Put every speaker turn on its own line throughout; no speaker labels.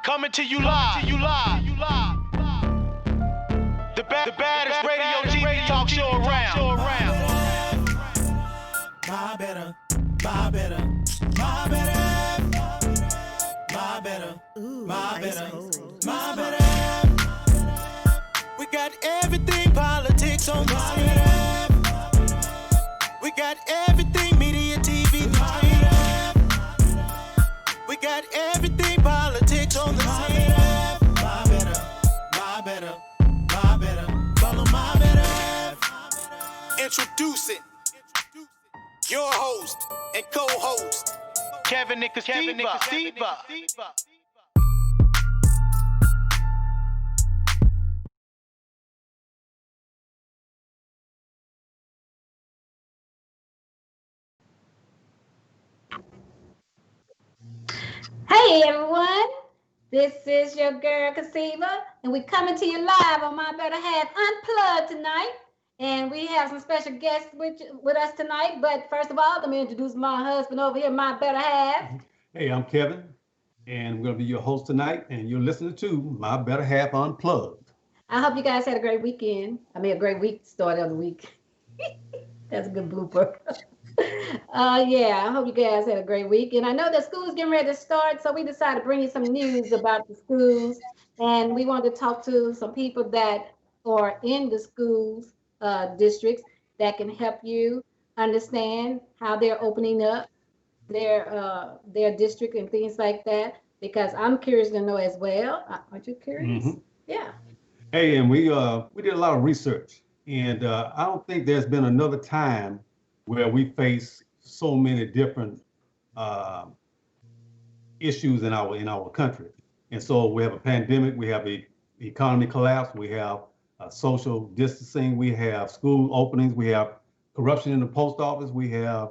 Coming to you live. The baddest radio TV talk show around.
My better, my better, my better, my better, my better, my better. We got everything politics on the screen. We got everything media TV. We got everything politics on the screen. My better, my better, my better, follow my better. Introducing your host and co-host,
Kevin Nicostiba.
Hey everyone, this is your girl Kasiva, and we're coming to you live on My Better Half Unplugged tonight. And we have some special guests with us tonight. But first of all, let me introduce my husband over here, My Better Half.
Hey, I'm Kevin, and we're going to be your host tonight, and you're listening to My Better Half Unplugged.
I hope you guys had a great weekend. A great week, start of the week. That's a good blooper. I hope you guys had a great week. And I know that school's getting ready to start, so we decided to bring you some news about the schools. And we wanted to talk to some people that are in the schools districts that can help you understand how they're opening up their district and things like that, because I'm curious to know as well. Aren't you curious? Mm-hmm. Yeah.
Hey, and we did a lot of research, and I don't think there's been another time where we face so many different issues in our country. And so we have a pandemic, we have a economy collapse, we have social distancing, we have school openings, we have corruption in the post office, we have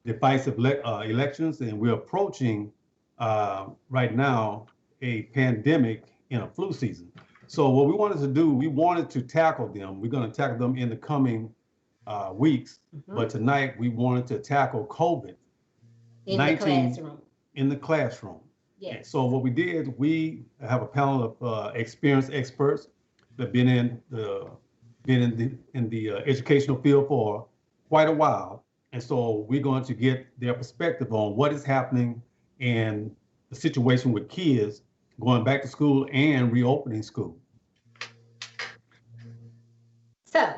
divisive elections, and we're approaching right now a pandemic in a flu season. So what we wanted to do, we wanted to tackle them. We're going to tackle them in the coming weeks, but tonight we wanted to tackle COVID
in the classroom.
In the classroom.
Yes.
So what we did, we have a panel of experienced experts that been in the educational field for quite a while, and so we're going to get their perspective on what is happening and the situation with kids going back to school and reopening school.
So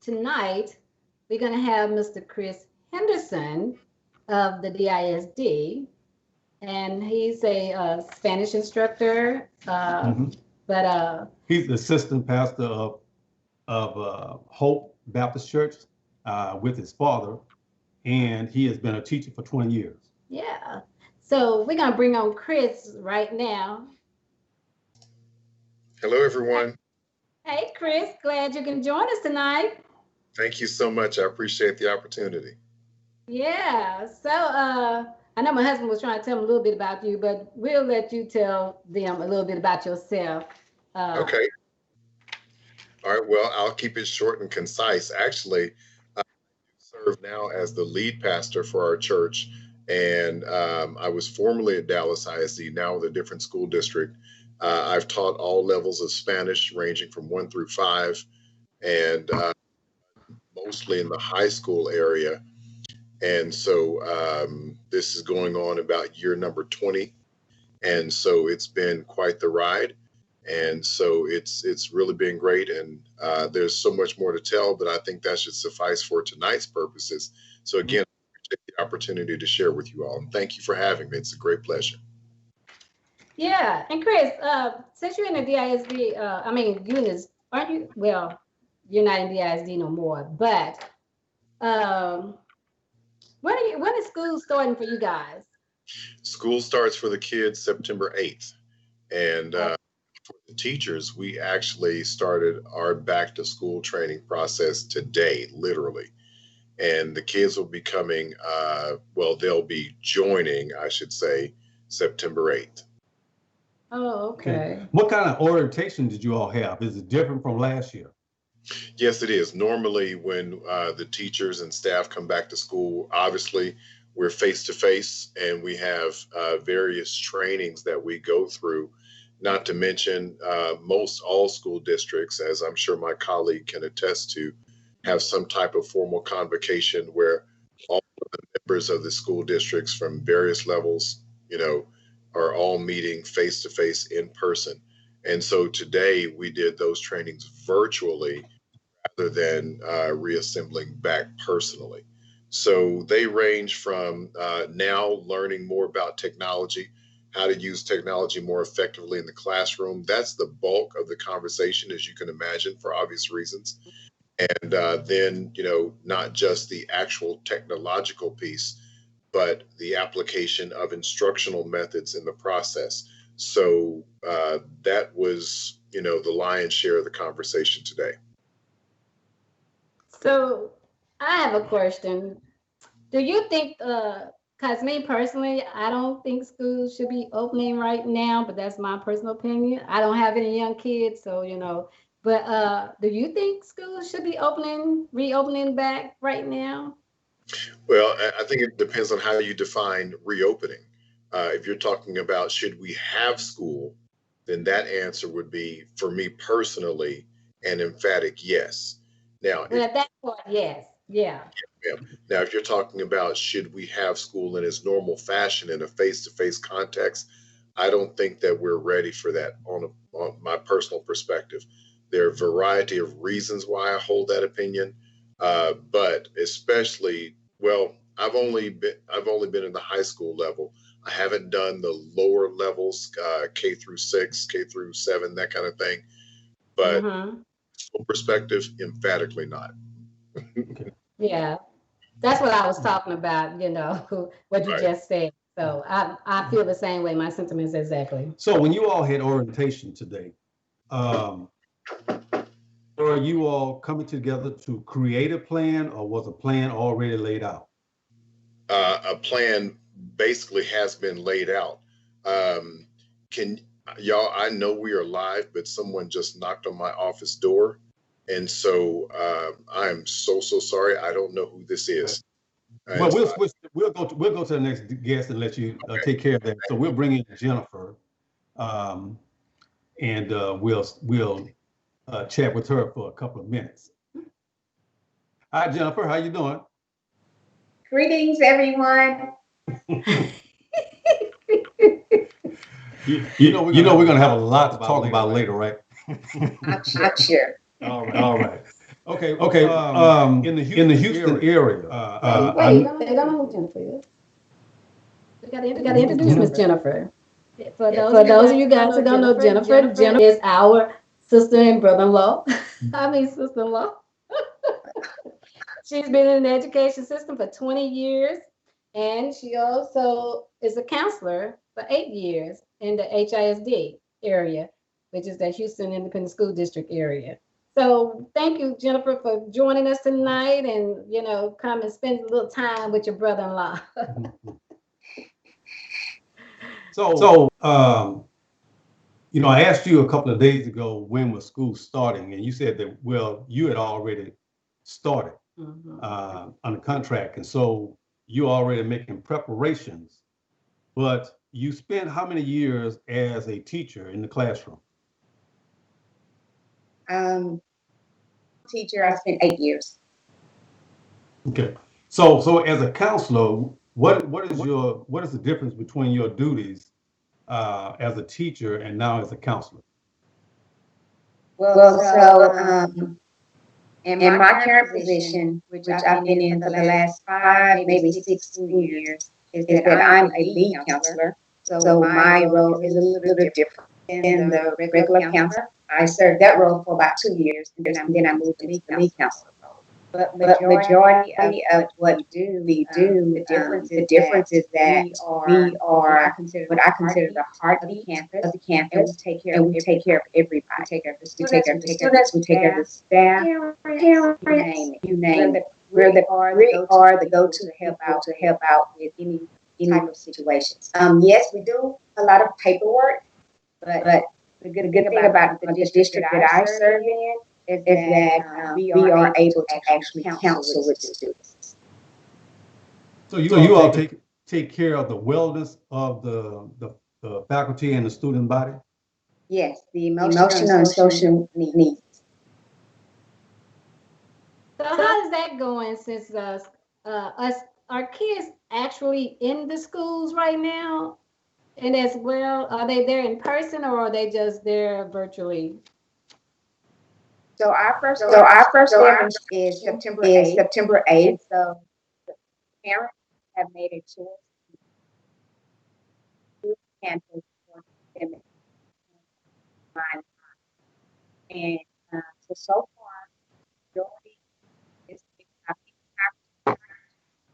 tonight we're going to have Mr. Chris Henderson of the DISD, and he's a Spanish instructor. But
he's the assistant pastor of Hope Baptist Church with his father, and he has been a teacher for 20 years.
Yeah. So we're gonna bring on Chris right now.
Hello, everyone.
Hey, Chris. Glad you can join us tonight.
Thank you so much. I appreciate the opportunity.
Yeah. So I know my husband was trying to tell them a little bit about you, but we'll let you tell them a little bit about yourself.
Okay. All right. Well, I'll keep it short and concise. Actually, I serve now as the lead pastor for our church, and I was formerly at Dallas ISD, now with a different school district. I've taught all levels of Spanish, ranging from 1 through 5, and mostly in the high school area. And so this is going on about year number 20. And so it's been quite the ride. And so it's really been great. And there's so much more to tell, but I think that should suffice for tonight's purposes. So again, I appreciate the opportunity to share with you all. And thank you for having me. It's a great pleasure.
Yeah. And Chris, since you're in the DISD, aren't you? Well, you're not in DISD no more, but when is school starting for you guys?
School starts for the kids September 8th. And for the teachers, we actually started our back to school training process today, literally. And the kids will be coming, they'll be joining, I should say, September 8th.
Oh, okay.
What kind of orientation did you all have? Is it different from last year?
Yes, it is. Normally, when the teachers and staff come back to school, obviously, we're face to face and we have various trainings that we go through not to mention most all school districts, as I'm sure my colleague can attest to, have some type of formal convocation where all of the members of the school districts from various levels, are all meeting face to face in person. And so today we did those trainings virtually rather than reassembling back personally. So they range from now learning more about technology, how to use technology more effectively in the classroom. That's the bulk of the conversation, as you can imagine, for obvious reasons. And then, not just the actual technological piece, but the application of instructional methods in the process. So that was, the lion's share of the conversation today.
So I have a question. Do you think, because me personally, I don't think schools should be opening right now, but that's my personal opinion. I don't have any young kids, so, but do you think schools should be reopening back right now?
Well, I think it depends on how you define reopening. If you're talking about should we have school, then that answer would be, for me personally, an emphatic yes. Now,
Well, at that point, yes. Yeah.
now, if you're talking about should we have school in its normal fashion in a face-to-face context, I don't think that we're ready for that on my personal perspective. There are a variety of reasons why I hold that opinion, but especially, well, I've only been in the high school level. I haven't done the lower levels, K through 6, K through 7, that kind of thing. But from perspective, emphatically not.
Yeah. That's what I was talking about, what you
Right.
just said. So I feel the same way. My sentiments exactly.
So when you all had orientation today, were you all coming together to create a plan, or was a plan already laid out?
A plan basically has been laid out. Can y'all? I know we are live, but someone just knocked on my office door, and so I'm so sorry. I don't know who this is.
Well, we'll switch. We'll go to the next guest and let you take care of that. So we'll bring in Jennifer, and we'll chat with her for a couple of minutes. Hi, Jennifer. How you doing?
Greetings, everyone.
You know we're gonna have a lot to talk about later, right?
I'm sure.
All right. Okay. In the Houston area.
Wait, they don't know who Jennifer is. We got to introduce Miss Jennifer. For those of you guys who don't know Jennifer, Jennifer is our sister and brother-in-law. I mean, sister-in-law. She's been in the education system for 20 years, and she also is a counselor for 8 years in the HISD area, which is the Houston Independent School District area. So thank you, Jennifer, for joining us tonight, and come and spend a little time with your brother-in-law.
So, I asked you a couple of days ago when was school starting, and you said that, well, you had already started on the contract, and so you're already making preparations. But you spent how many years as a teacher in the classroom?
Teacher, I spent 8 years.
Okay. So as a counselor, what is the difference between your duties as a teacher and now as a counselor?
In my current position, which I've been in for the last 5, maybe 6 school years, is that I'm a lead counselor. So my role is a little different than the regular counselor. I served that role for about 2 years, and then I moved into the lead counselor. But majority of what we do, the difference is that we are what I consider the heart of the campus, and we take care of everybody. We take care of the students, we take care of the staff, you name it. We're the go-to to help out with any type of situations. Yes, we do a lot of paperwork, but the good thing about the district that I serve in is that we are able to actually counsel with the students.
So you all take care of the wellness of the faculty and the student body?
Yes, the emotional and social needs.
So how is that going since us are kids actually in the schools right now? And as well, are they there in person or are they just there virtually?
So our first
So
day
our first day of
is
instruction
September
is
8th.
September
And
8th.
so the parents have made a choice to campus for them online. And so far, majority is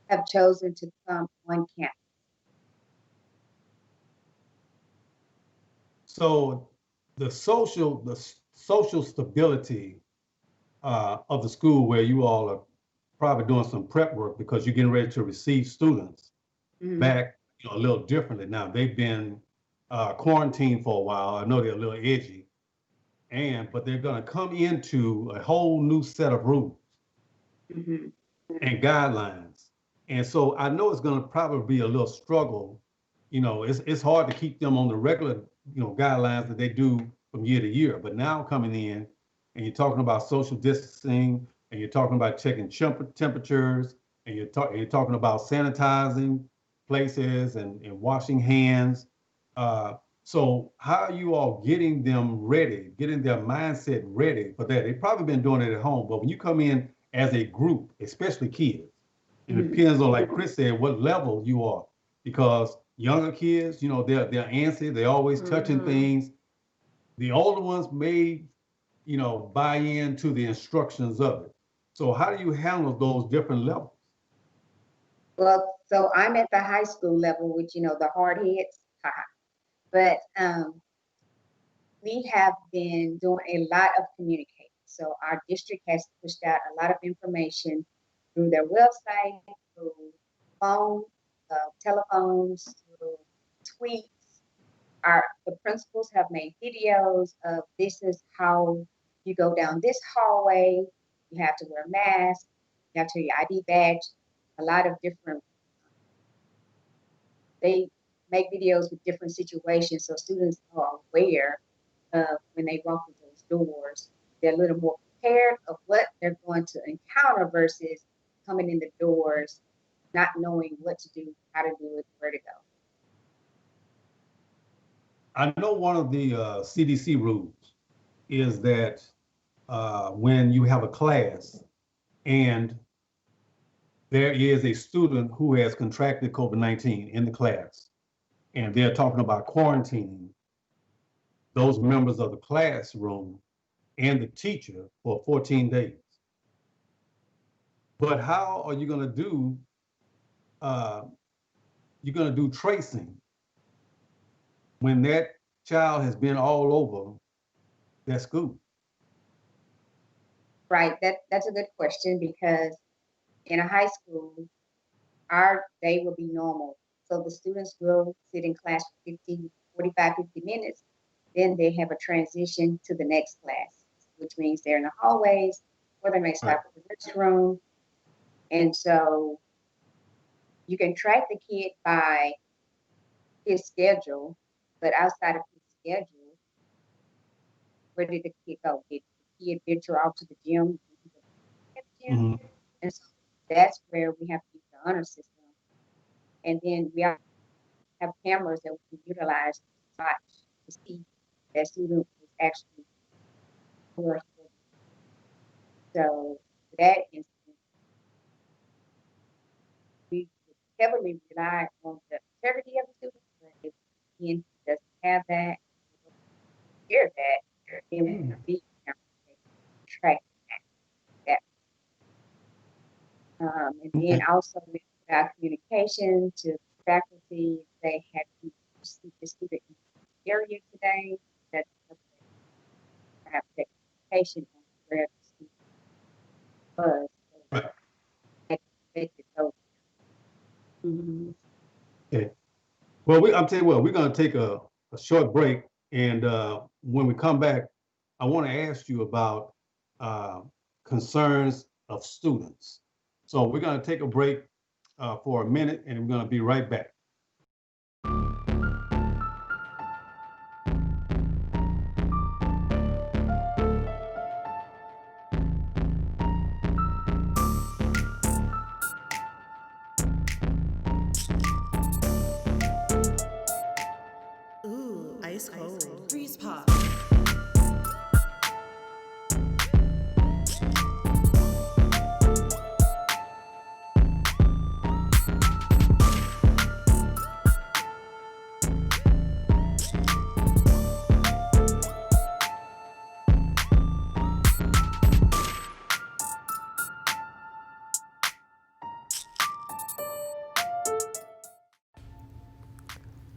have chosen to come on campus.
So the social stability of the school where you all are probably doing some prep work because you're getting ready to receive students
Mhm.
back, a little differently now. They've been quarantined for a while. I know they're a little edgy, but they're going to come into a whole new set of rules
Mhm.
and guidelines. And so I know it's going to probably be a little struggle. It's hard to keep them on the regular, guidelines that they do from year to year. But now coming in and you're talking about social distancing and you're talking about checking temperatures and you're talking about sanitizing places and washing hands. So how are you all getting them ready, getting their mindset ready for that? They've probably been doing it at home, but when you come in as a group, especially kids, it
Mhm.
depends on, like Chris said, what level you are. Because younger kids, they're antsy, they're always touching
Mhm.
things. The older ones may, buy into the instructions of it. So how do you handle those different levels?
Well, so I'm at the high school level, which the hard hits, but we have been doing a lot of communicating. So our district has pushed out a lot of information through their website, through phone, telephones, through tweets. The principals have made videos of this is how you go down this hallway. You have to wear a mask. You have to your ID badge. A lot of different. They make videos with different situations so students are aware when they walk through those doors. They're a little more prepared of what they're going to encounter versus coming in the doors, not knowing what to do, how to do it, where to go.
I know one of the CDC rules is that when you have a class and there is a student who has contracted COVID-19 in the class, and they're talking about quarantining those members of the classroom and the teacher for 14 days. But how are you going to do? Uh, you're going to do tracing when that child has been all over that school.
Right. That's a good question because in a high school, our day will be normal. So the students will sit in class for 45, 50 minutes. Then they have a transition to the next class, which means they're in the hallways or they may stop at the restroom. And so you can track the kid by his schedule, but outside of his schedule, where did the kid go? Did the kid venture out to the gym?
Mm-hmm.
And so that's where we have to use the honor system. And then we have cameras that we can utilize to watch to see that student is actually working. So that instance, we heavily rely on the integrity of the student, but if he doesn't have that, hear that, then we can be track that. And then also with our communication to faculty, they had to see the student in the area today. That's have communication on where the student was.
Right.
So
Mhm.
Okay. Well, I'm telling you what, we're going to take a short break. And when we come back, I want to ask you about uh, concerns of students. So we're going to take a break for a minute and we're going to be right back.
Ice cold. Freeze pop.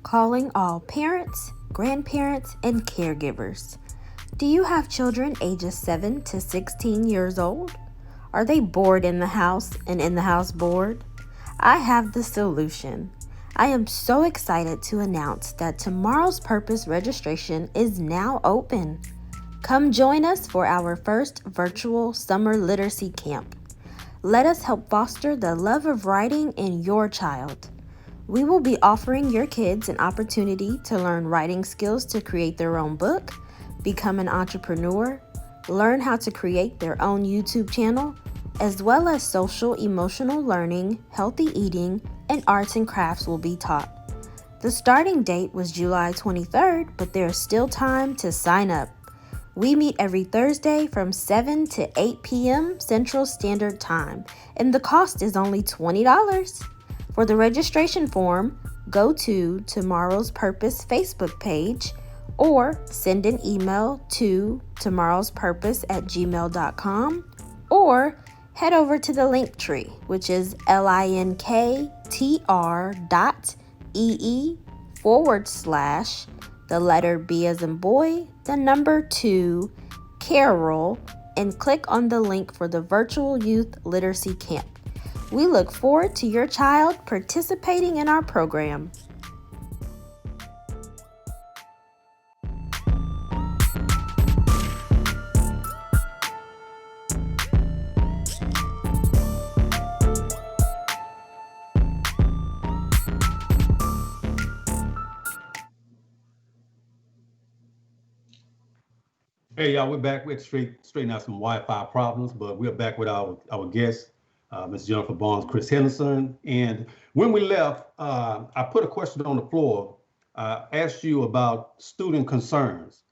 Calling all parents, grandparents, and caregivers. Do you have children ages 7 to 16 years old? Are they bored in the house and in the house bored? I have the solution. I am so excited to announce that Tomorrow's Purpose registration is now open. Come join us for our first virtual summer literacy camp. Let us help foster the love of writing in your child. We will be offering your kids an opportunity to learn writing skills to create their own book, become an entrepreneur, learn how to create their own YouTube channel, as well as social emotional learning, healthy eating, and arts and crafts will be taught. The starting date was July 23rd, but there is still time to sign up. We meet every Thursday from 7 to 8 p.m. Central Standard Time, and the cost is only $20. For the registration form, go to Tomorrow's Purpose Facebook page or send an email to tomorrowspurpose@gmail.com or head over to the link tree, which is linktr.ee/ the letter B as in boy, the number 2, Carol, and click on the link for the virtual youth literacy camp. We look forward to your child participating in our program.
Hey, y'all, we're back. We had to straighten out some Wi-Fi problems, but we're back with our guest, Ms. Jennifer Barnes, Chris Henderson. And when we left, I put a question on the floor. Asked you about student concerns.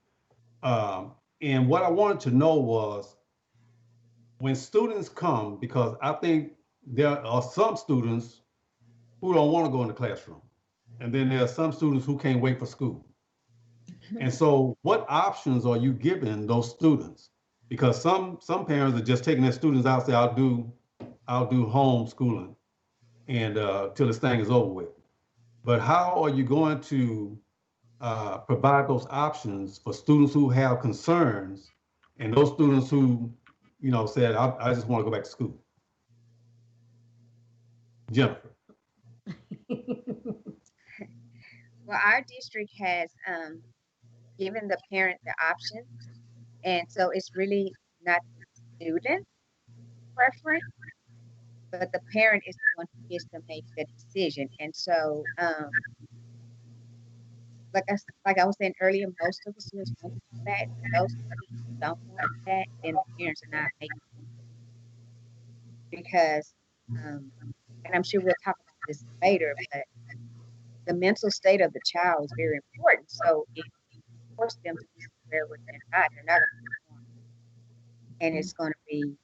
And what I wanted to know was when students come, because I think there are some students who don't want to go in the classroom. And then there are some students who can't wait for school. And so what options are you giving those students? Because some parents are just taking their students out and say, I'll do homeschooling and till this thing is over with. But how are you going to provide those options for students who have concerns and those students who, said, I just want to go back to school? Jennifer.
Well, our district has given the parent the option, and so it's really not the student preference, but the parent is the one who gets to make the decision. And so, like I was saying earlier, most of the students want to come back. Those students who don't want that, then the parents are not making it because, and I'm sure we'll talk about this later, but the mental state of the child is very important. So if you force them to be somewhere where they're not going to perform, and it's going to be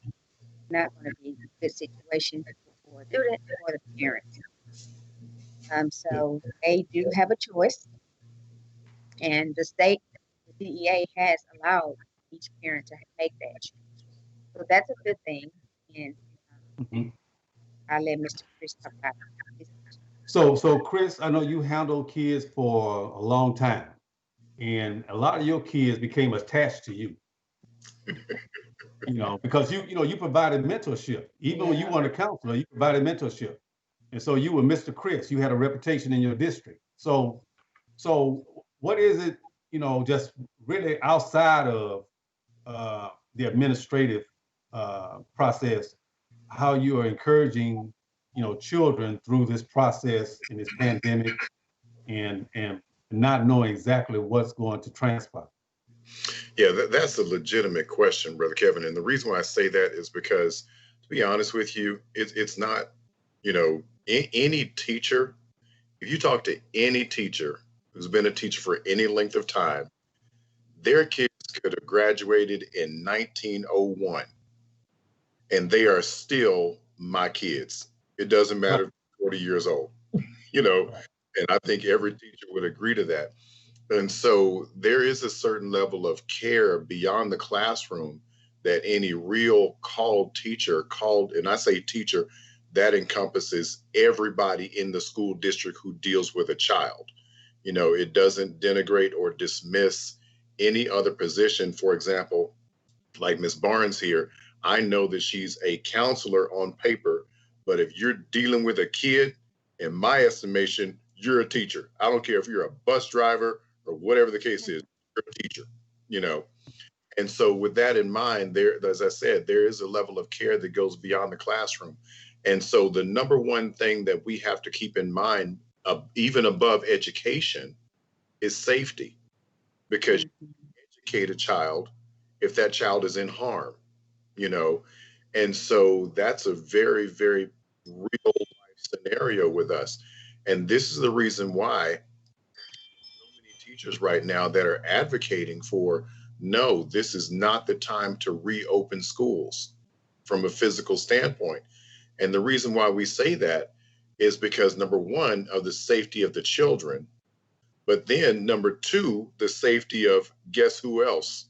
not going to be a good situation for the student or the parents. So they do have a choice, and the state, the DEA has allowed each parent to make that choice. So that's a good thing. And I'll let Mr. Chris talk about this.
So Chris, I know you handled kids for a long time, and a lot of your kids became attached to you. Because you provided mentorship. Even when you weren't a counselor, you provided mentorship. And so you were Mr. Chris. You had a reputation in your district. So what is it, just really outside of the administrative process, how you are encouraging, children through this process in this pandemic and not knowing exactly what's going to transpire?
Yeah, that's a legitimate question, Brother Kevin. And the reason why I say that is because, to be honest with you, it's not, any teacher, if you talk to any teacher who's been a teacher for any length of time, their kids could have graduated in 1901 and they are still my kids. It doesn't matter if they're 40 years old, you know, and I think every teacher would agree to that. And so there is a certain level of care beyond the classroom that any real called, and I say teacher, that encompasses everybody in the school district who deals with a child. You know, it doesn't denigrate or dismiss any other position. For example, like Miss Barnes here, I know that she's a counselor on paper, but if you're dealing with a kid, in my estimation, you're a teacher. I don't care if you're a bus driver or whatever the case is, you're a teacher, you know. And so with that in mind, there, as I said, there is a level of care that goes beyond the classroom. And so the number one thing that we have to keep in mind, even above education, is safety. Because you educate a child if that child is in harm, you know. And so that's a very, very real life scenario with us. And this is the reason why so many teachers right now that are advocating for, no, this is not the time to reopen schools from a physical standpoint. And the reason why we say that is because, number one, of the safety of the children, but then number two, the safety of guess who else?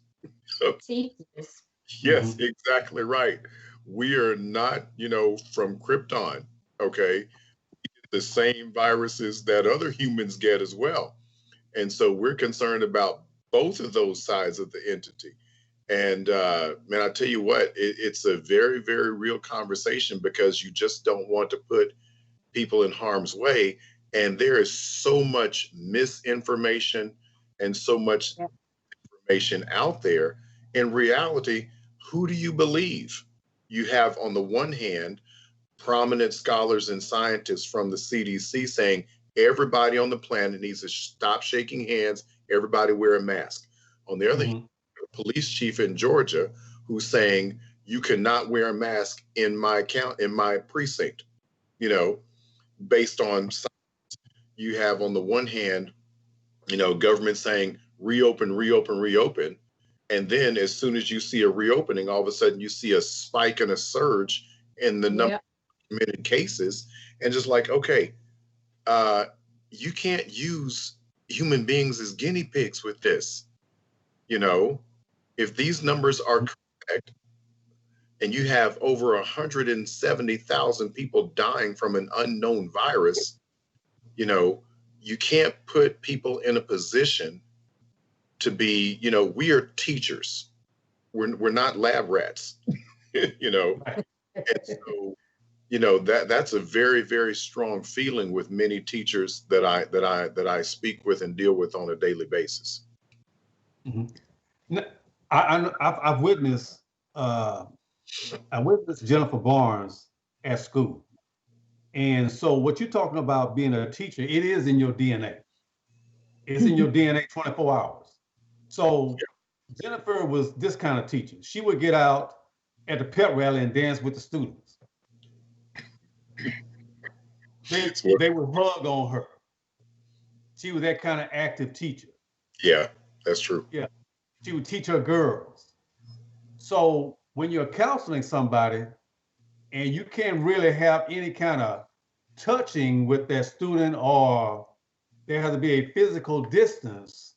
Teachers.
Yes, exactly right. We are not, you know, from Krypton, okay? The same viruses that other humans get as well. And so we're concerned about both of those sides of the entity. And man, I tell you what, it's a very, very real conversation because you just don't want to put people in harm's way. And there is so much misinformation and so much information out there. In reality, who do you believe? You have, on the one hand, prominent scholars and scientists from the CDC saying everybody on the planet needs to stop shaking hands, everybody wear a mask. On the other hand, a police chief in Georgia who's saying you cannot wear a mask in my precinct, you know, based on science. You have, on the one hand, you know, government saying reopen, reopen, reopen. And then as soon as you see a reopening, all of a sudden you see a spike and a surge in the number of documented cases. And just like, okay, you can't use human beings as guinea pigs with this. You know, if these numbers are correct and you have over 170,000 people dying from an unknown virus, you know, you can't put people in a position to be, you know, we are teachers. We're not lab rats, you know. And so, you know, that's a very, very strong feeling with many teachers that I speak with and deal with on a daily basis.
I've witnessed Jennifer Barnes at school. And so what you're talking about being a teacher, it is in your DNA. It's in your DNA 24 hours. So Jennifer was this kind of teacher. She would get out at the pep rally and dance with the students. They would hug on her. She was that kind of active teacher.
Yeah, that's true.
Yeah, she would teach her girls. So when you're counseling somebody and you can't really have any kind of touching with that student, or there has to be a physical distance,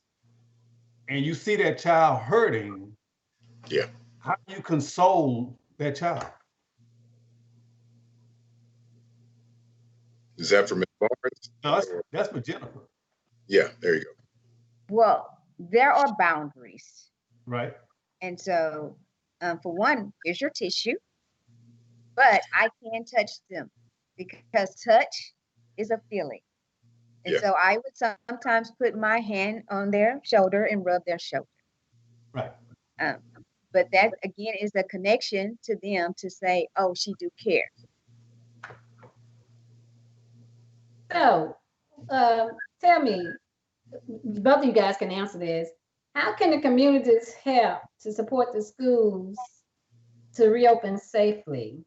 and you see that child hurting, how do you console that child?
Is that for Ms. Barnes?
No, that's for Jennifer.
Yeah, there you go.
Well, there are boundaries.
Right.
And so, for one, here's your tissue, but I can touch them because touch is a feeling. And so I would sometimes put my hand on their shoulder and rub their shoulder.
Right.
But that, again, is a connection to them to say, oh, she do care.
So, tell me, both of you guys can answer this. How can the communities help to support the schools to reopen safely?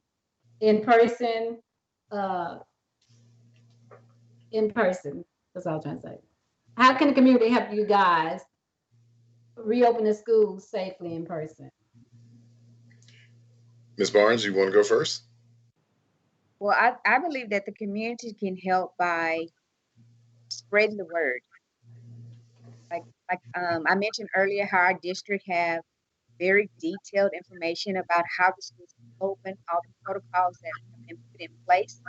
In person, that's all I'm trying to say. How can the community help you guys reopen the schools safely in person?
Ms. Barnes, you want to go first?
Well, I believe that the community can help by spreading the word. Like I mentioned earlier, how our district have very detailed information about how the schools open, all the protocols that have been put in place.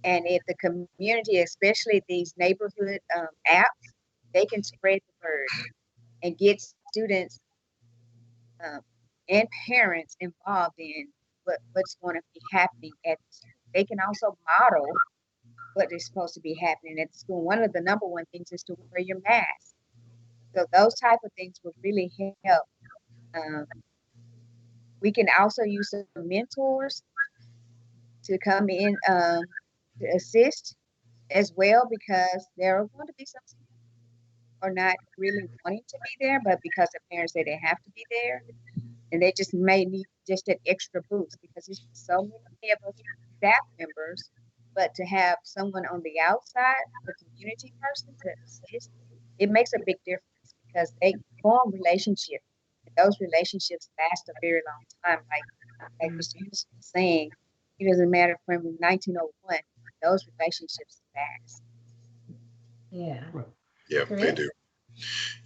And if the community, especially these neighborhood apps, they can spread the word and get students um, and parents involved in what's going to be happening at the school. They can also model what is supposed to be happening at the school. One of the number one things is to wear your mask. So those type of things will really help. Um, we can also use some mentors to come in to assist as well, because there are going to be some who are not really wanting to be there, but because the parents say they have to be there, and they just may need just an extra boost, because there's so many of us staff members, but to have someone on the outside, the community person to assist, it makes a big difference, because they form relationships. And those relationships last a very long time. Like Mr. Henderson was saying, it doesn't matter from 1901, those relationships last.
Yeah.
Yeah, they
Chris?
do.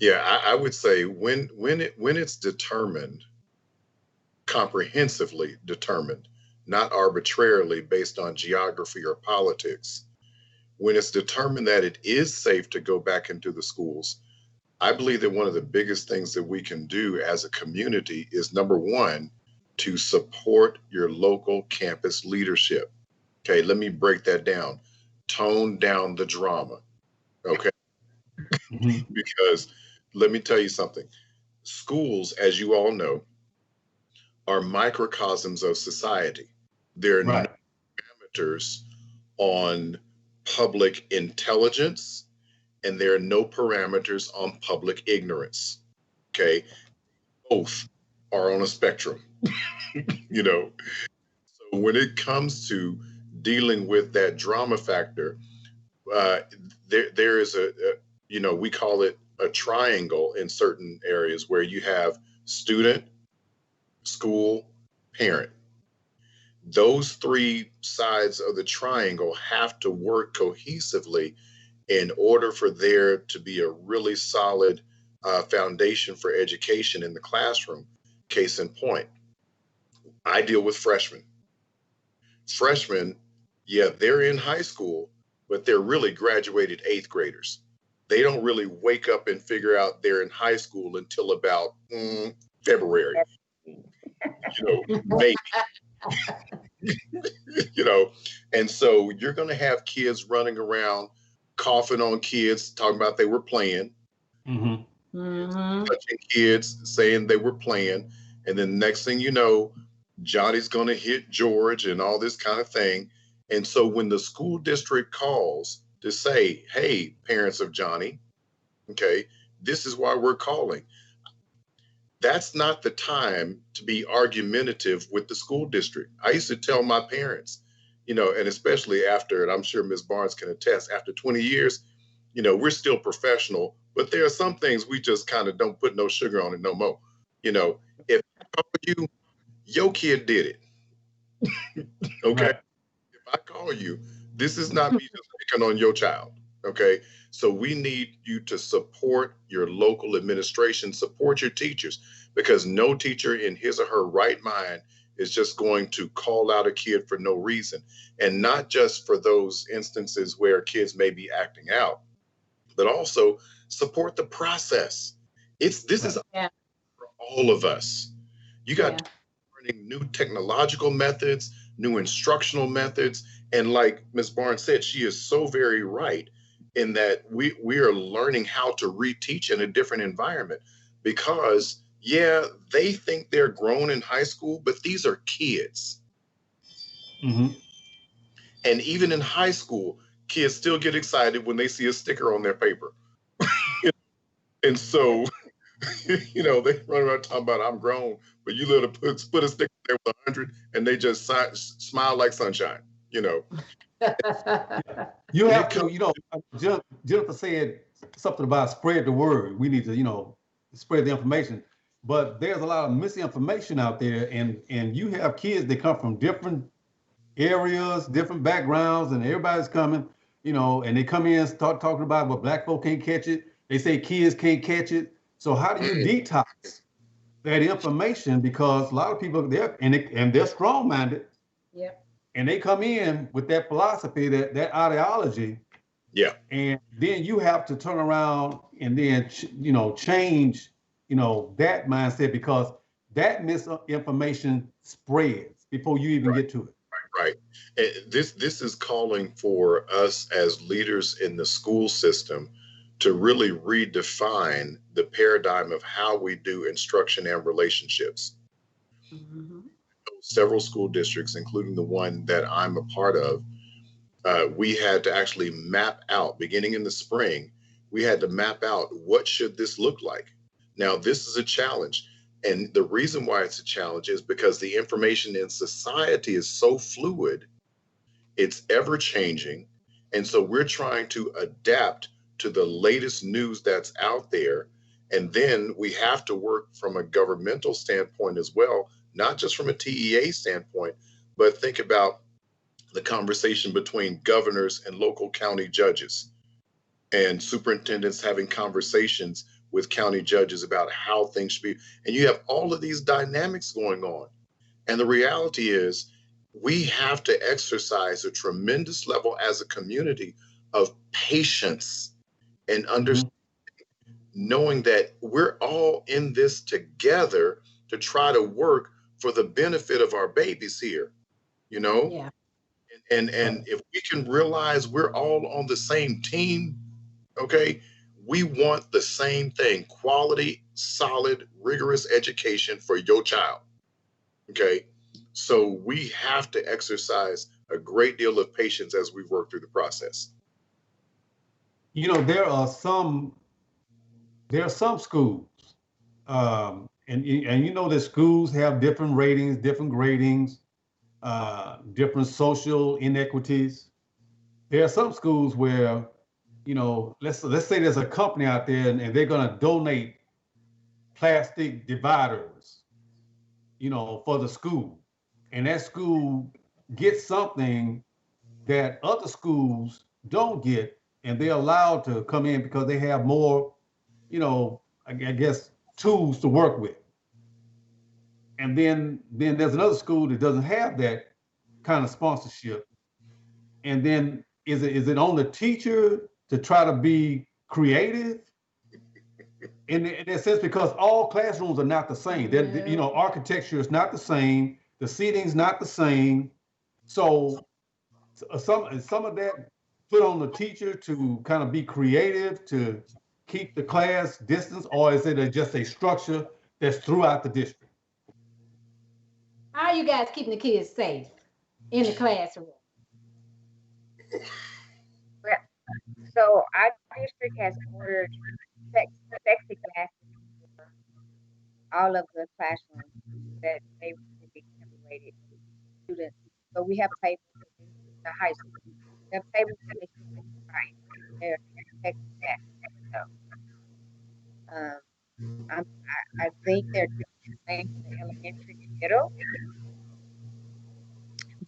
Yeah, I would say when it's determined, comprehensively determined, not arbitrarily based on geography or politics, when it's determined that it is safe to go back into the schools, I believe that one of the biggest things that we can do as a community is, number one, to support your local campus leadership. Okay, let me break that down. Tone down the drama. Okay,
Mhm.
because let me tell you something. Schools, as you all know, are microcosms of society. There are no
Right.
parameters on public intelligence, and there are no parameters on public ignorance. Okay, both are on a spectrum. you know, so when it comes to dealing with that drama factor, uh, there is we call it a triangle in certain areas where you have student, school, parent. Those three sides of the triangle have to work cohesively in order for there to be a really solid foundation for education in the classroom. Case in point, I deal with freshmen. Freshmen, yeah, they're in high school, but they're really graduated eighth graders. They don't really wake up and figure out they're in high school until about February, maybe, you know. And so you're going to have kids running around coughing on kids, talking about they were playing,
Mm-hmm.
touching kids, saying they were playing. And then next thing you know, Johnny's going to hit George and all this kind of thing. And so when the school district calls to say, hey, parents of Johnny, okay, this is why we're calling. That's not the time to be argumentative with the school district. I used to tell my parents, and especially after, and I'm sure Ms. Barnes can attest, after 20 years, we're still professional, but there are some things we just kind of don't put no sugar on it no more. If I call you, your kid did it. Okay.
Right.
If I call you, this is not me just picking on your child. Okay. So we need you to support your local administration, support your teachers, because no teacher in his or her right mind is just going to call out a kid for no reason. And not just for those instances where kids may be acting out, but also support the process. This is
Yeah.
for all of us. You got
Yeah.
learning new technological methods, new instructional methods. And like Ms. Barnes said, she is so very right in that we are learning how to reteach in a different environment, because yeah, they think they're grown in high school, but these are kids.
Mm-hmm.
And even in high school, kids still get excited when they see a sticker on their paper. And so, they run around talking about I'm grown, but you let them put a sticker there with 100 and they just smile like sunshine.
You have to, Jennifer said something about spread the word. We need to, spread the information. But there's a lot of misinformation out there, and you have kids that come from different areas, different backgrounds, and everybody's coming, and they come in and start talking about, well, black folk can't catch it. They say kids can't catch it. So how do you detox that information? Because a lot of people they're strong-minded.
Yep.
And they come in with that philosophy, that ideology.
Yeah.
And then you have to turn around and then, change, that mindset, because that misinformation spreads before you even get to it.
Right. And this is calling for us as leaders in the school system to really redefine the paradigm of how we do instruction and relationships.
Mm-hmm.
Several school districts, including the one that I'm a part of, we had to actually map out, beginning in the spring, we had to map out what should this look like. Now, this is a challenge. And the reason why it's a challenge is because the information in society is so fluid, it's ever changing. And so we're trying to adapt to the latest news that's out there. And then we have to work from a governmental standpoint as well, not just from a TEA standpoint, but think about the conversation between governors and local county judges and superintendents having conversations with county judges about how things should be. And you have all of these dynamics going on. And the reality is we have to exercise a tremendous level as a community of patience and understanding, knowing that we're all in this together to try to work for the benefit of our babies here,
Yeah.
And if we can realize we're all on the same team, okay, we want the same thing: quality, solid, rigorous education for your child. Okay, so we have to exercise a great deal of patience as we work through the process.
There are some schools, and that schools have different ratings, different gradings, different social inequities. There are some schools where, let's say there's a company out there and they're going to donate plastic dividers, for the school, and that school gets something that other schools don't get, and they're allowed to come in because they have more, I guess, tools to work with. And then there's another school that doesn't have that kind of sponsorship. And then is it on the teacher to try to be creative in that sense? Because all classrooms are not the same. Architecture is not the same. The seating's not the same. So some of that put on the teacher to kind of be creative to keep the class distance, or is it just a structure that's throughout the district?
How are you guys keeping the kids safe in the classroom?
Well, so our district has ordered plexiglass for all of the classrooms that they will be separated students. So we have tables in the high school. We have tables that they sit right. They're plexiglass. So I think they're doing the same for the elementary and middle,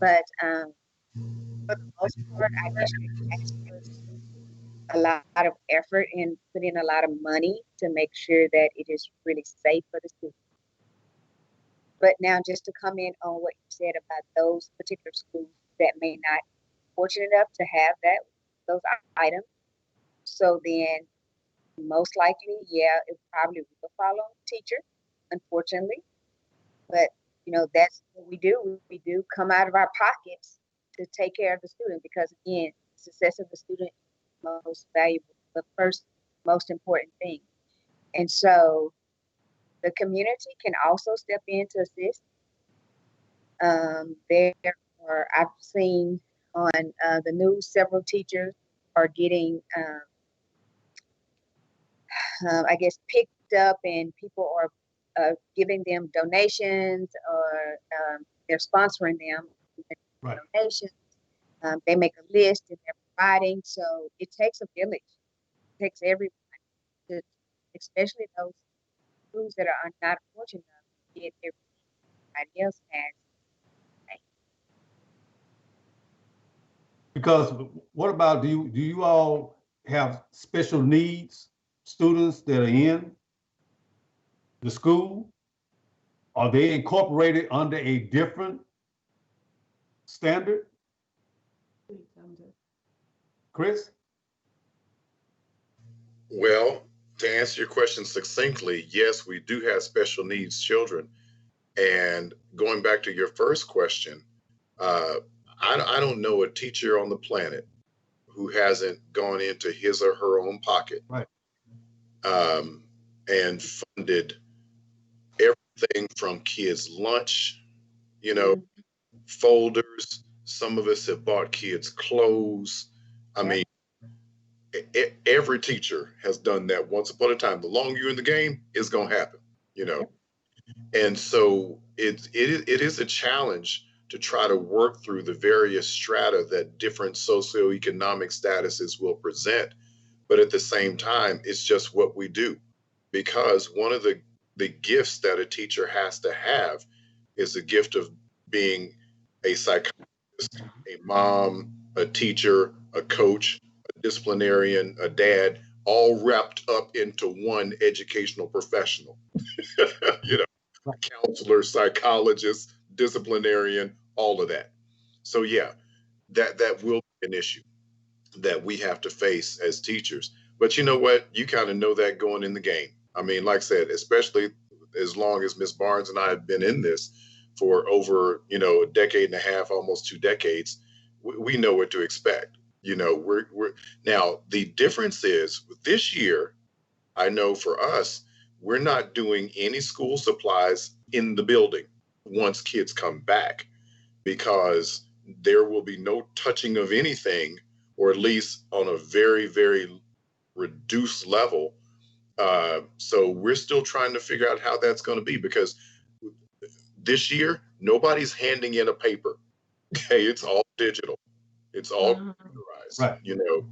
but for the most part, our district has put a lot of effort and put in a lot of money to make sure that it is really safe for the students. But now, just to come in on what you said about those particular schools that may not be fortunate enough to have those items, so then most likely, yeah, it probably will fall on the teacher, unfortunately. But that's what we do. We do come out of our pockets to take care of the student, because again, success of the student is the most valuable, the first most important thing. And so the community can also step in to assist. I've seen on the news, several teachers are getting, I guess, picked up, and people are giving them donations, or they're sponsoring them with
Right.
donations. They make a list and they're providing. So it takes a village. takes everyone, to, especially those schools that are not fortunate enough to get everybody else has.
Because what about, do you all have special needs students that are in the school? Are they incorporated under a different standard? Chris?
Well, to answer your question succinctly, yes, we do have special needs children. And going back to your first question, I don't know a teacher on the planet who hasn't gone into his or her own pocket,
Right.
And funded everything from kids' lunch, you know, folders. Some of us have bought kids clothes. I mean, every teacher has done that once upon a time. The longer you're in the game, it's going to happen, you know. And so it is a challenge to try to work through the various strata that different socioeconomic statuses will present. But at the same time, it's just what we do. Because one of the gifts that a teacher has to have is the gift of being a psychologist, a mom, a teacher, a coach, a disciplinarian, a dad, all wrapped up into one educational professional. You know, counselor, psychologist, disciplinarian, all of that. So yeah, that will be an issue that we have to face as teachers. But you know what? You kind of know that going in the game. I mean, like I said, especially as long as Miss Barnes and I have been in this for over, you know, a decade and a half, almost 2 decades, we know what to expect. You know, we're now the difference is this year, I know for us, we're not doing any school supplies in the building once kids come back, because there will be no touching of anything, or at least on a very, very reduced level. So we're still trying to figure out how that's going to be, because this year, nobody's handing in a paper. Okay, it's all digital. It's all computerized,
Right.
you know.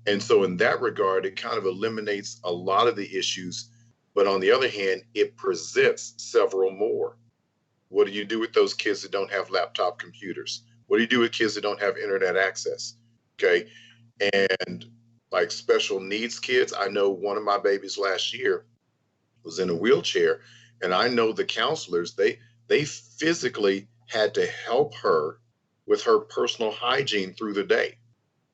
And so in that regard, it kind of eliminates a lot of the issues. But on the other hand, it presents several more. What do you do with those kids that don't have laptop computers? What do you do with kids that don't have internet access? Okay. And like special needs kids, I know one of my babies last year was in a wheelchair, and I know the counselors, they physically had to help her with her personal hygiene through the day.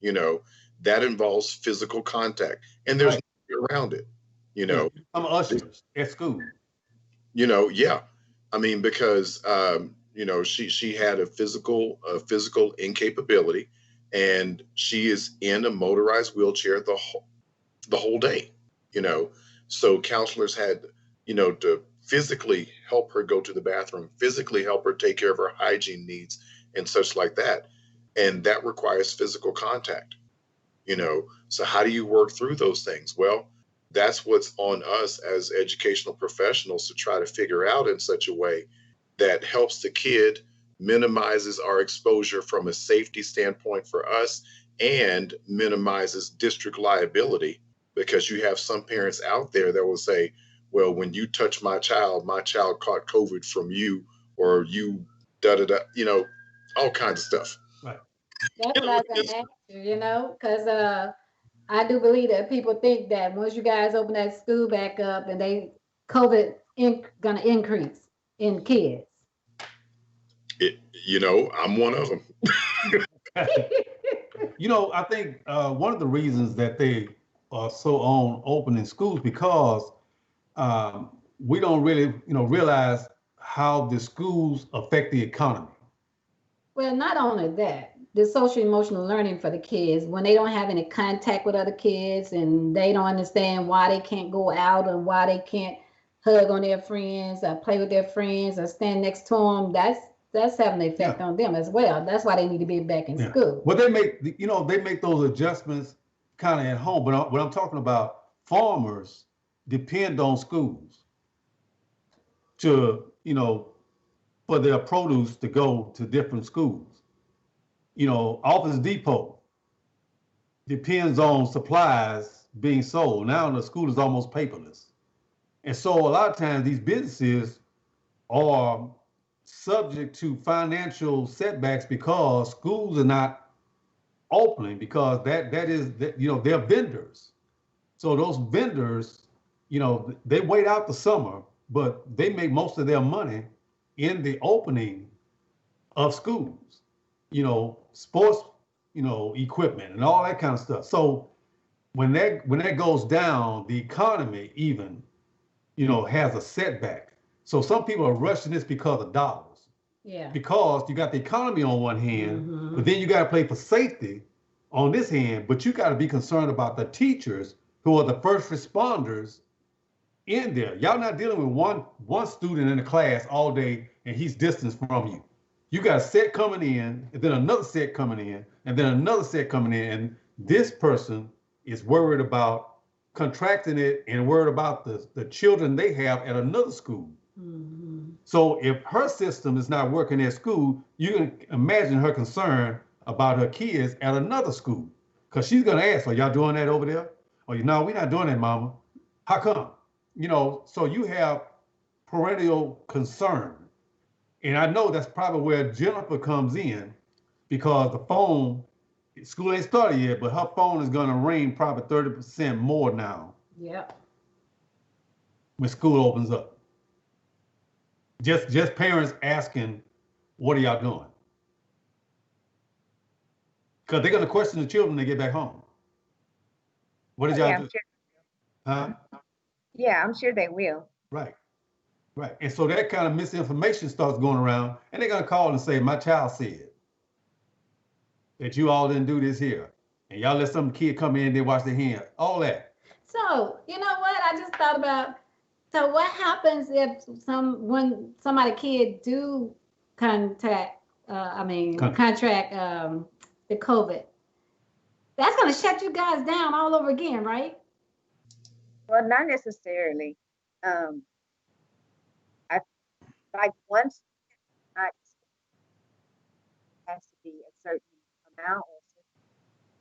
You know, that involves physical contact, and there's
Right.
no way around it, you know.
Some ushers at school.
You know, yeah. I mean, because you know, she had a physical incapability, and she is in a motorized wheelchair the whole day, you know. So counselors had, you know, to physically help her go to the bathroom, physically help her take care of her hygiene needs and such like that. And that requires physical contact, you know. So how do you work through those things? Well, that's what's on us as educational professionals to try to figure out in such a way that helps the kid, minimizes our exposure from a safety standpoint for us, and minimizes district liability, because you have some parents out there that will say, well, when you touch my child caught COVID from you, or you you know, all kinds of stuff.
Right.
That's what I was going to ask you, you know, because I do believe that people think that once you guys open that school back up, and COVID going to increase in kids.
You know, I'm one of them.
You know, I think one of the reasons that they are so on opening schools, because we don't really, you know, realize how the schools affect the economy.
Well, not only that, the social emotional learning for the kids, when they don't have any contact with other kids, and they don't understand why they can't go out, and why they can't hug on their friends or play with their friends or stand next to them, that's having an effect on them as well. That's why they need to be back in school.
Well, they make those adjustments kind of at home. But what I'm talking about, farmers depend on schools to, you know, for their produce to go to different schools. You know, Office Depot depends on supplies being sold. Now the school is almost paperless. And so a lot of times these businesses are subject to financial setbacks because schools are not opening, because they're vendors. So those vendors, they wait out the summer, but they make most of their money in the opening of schools, sports, equipment and all that kind of stuff. So when that goes down, the economy even, has a setback. So some people are rushing this because of dollars.
Yeah.
Because you got the economy on one hand,
Mhm.
but then you got to play for safety on this hand, but you got to be concerned about the teachers who are the first responders in there. Y'all not dealing with one student in the class all day and he's distanced from you. You got a set coming in, and then another set coming in, and then another set coming in, and this person is worried about contracting it and worried about the children they have at another school.
Mhm.
So if her system is not working at school, you can imagine her concern about her kids at another school. Because she's going to ask, are y'all doing that over there? Or, no, we're not doing that, mama. How come? So you have parental concern. And I know that's probably where Jennifer comes in, because the phone, school ain't started yet, but her phone is going to ring probably 30% more now
Yep.
when school opens up. Just parents asking, what are y'all doing? Because they're going to question the children when they get back home. What did y'all
Yeah,
do?
I'm sure.
Huh?
Yeah, I'm sure they will.
Right. Right. And so that kind of misinformation starts going around, and they're going to call and say, my child said that you all didn't do this here. And y'all let some kid come in, they wash their hands, all that.
So, you know what? I just thought about, so what happens if when somebody kid do contract the COVID? That's going to shut you guys down all over again, right?
Well, not necessarily. I like once I has to be a certain amount or certain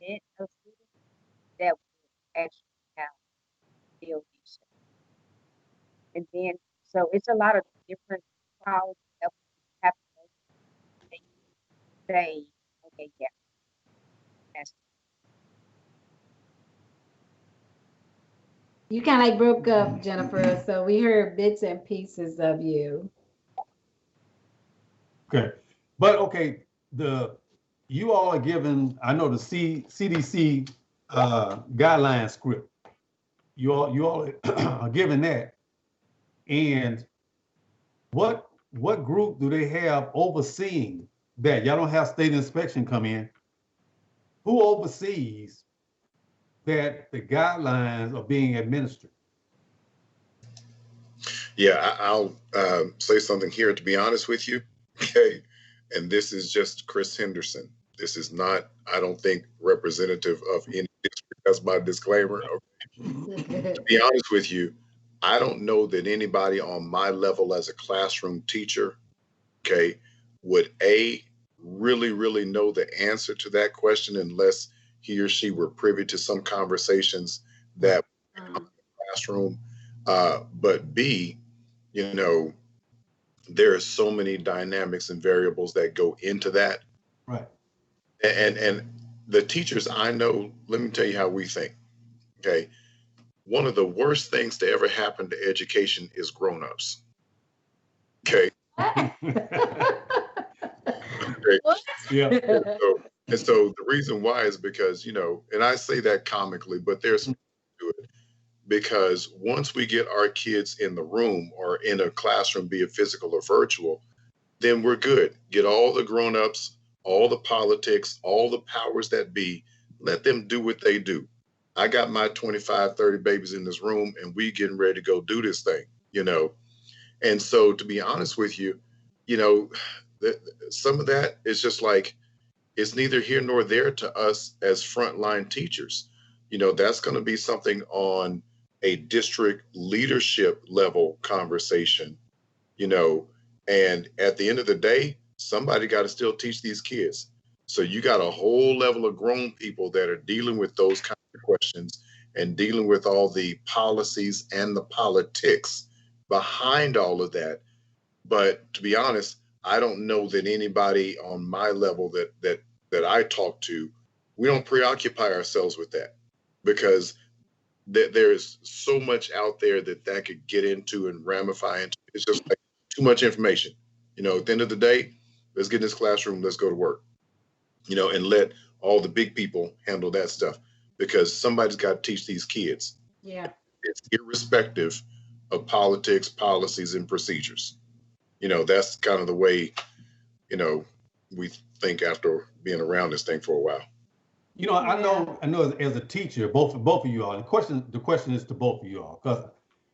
percent of students that will actually have affiliation. And then, so it's a lot of different trials that have to go through. They say, okay, yeah, that's
You kind of like broke up, Jennifer. So we heard bits and pieces of you.
Okay. But okay, you all are given, I know the CDC guideline script. You all are given that. And what group do they have overseeing that? Y'all don't have state inspection come in. Who oversees that the guidelines are being administered?
Yeah, I'll say something here. To be honest with you, okay, and this is just Chris Henderson. This is not, I don't think, representative of any district. That's my disclaimer. Okay. To be honest with you, I don't know that anybody on my level as a classroom teacher, okay, would really know the answer to that question unless he or she were privy to some conversations that in the classroom. But B, there are so many dynamics and variables that go into that.
Right.
And the teachers I know, let me tell you how we think. Okay. One of the worst things to ever happen to education is grown-ups. Okay. Okay.
Yeah.
And so the reason why is because, and I say that comically, but there's some to it. Because once we get our kids in the room or in a classroom, be it physical or virtual, then we're good. Get all the grown-ups, all the politics, all the powers that be, let them do what they do. I got my 25, 30 babies in this room and we getting ready to go do this thing, And so to be honest with you, some of that is just like, it's neither here nor there to us as frontline teachers. That's going to be something on a district leadership level conversation, and at the end of the day, somebody got to still teach these kids. So you got a whole level of grown people that are dealing with those kinds of questions. and dealing with all the policies and the politics behind all of that. But to be honest, I don't know that anybody on my level that I talk to, we don't preoccupy ourselves with that, because there's so much out there that could get into and ramify into. It's just like too much information. At the end of the day, let's get in this classroom, let's go to work, and let all the big people handle that stuff, because somebody's got to teach these kids.
Yeah.
It's irrespective of politics, policies, and procedures. That's kind of the way, we think after being around this thing for a while.
I know as a teacher, both of you all, the question is to both of you all, because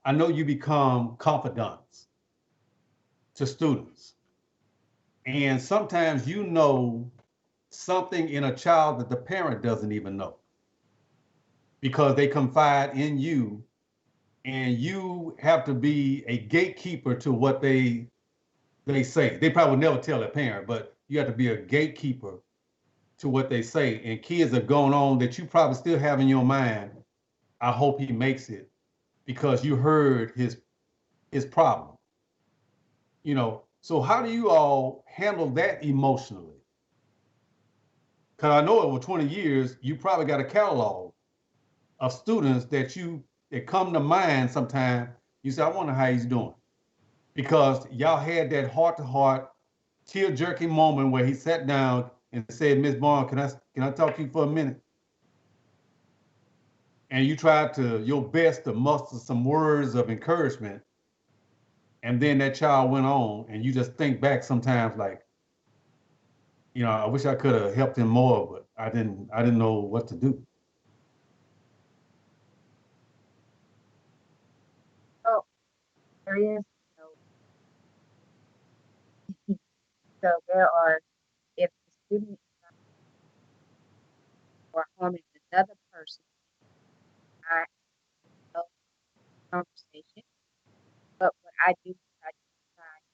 I know you become confidants to students. And sometimes something in a child that the parent doesn't even know, because they confide in you, and you have to be a gatekeeper to what they say. They probably would never tell their parent, but you have to be a gatekeeper to what they say. And kids are going on that you probably still have in your mind, I hope he makes it, because you heard his problem. So how do you all handle that emotionally? Because I know over 20 years, you probably got a catalog of students that come to mind sometime. You say, I wonder how he's doing. Because y'all had that heart-to-heart, tear-jerking moment where he sat down and said, Miss Barnes, can I talk to you for a minute? And you tried your best to muster some words of encouragement. And then that child went on, and you just think back sometimes like, I wish I could have helped him more, but I didn't know what to do.
Oh, there is. So there are, if the student or harming another person, I have a conversation. But what I do is I decide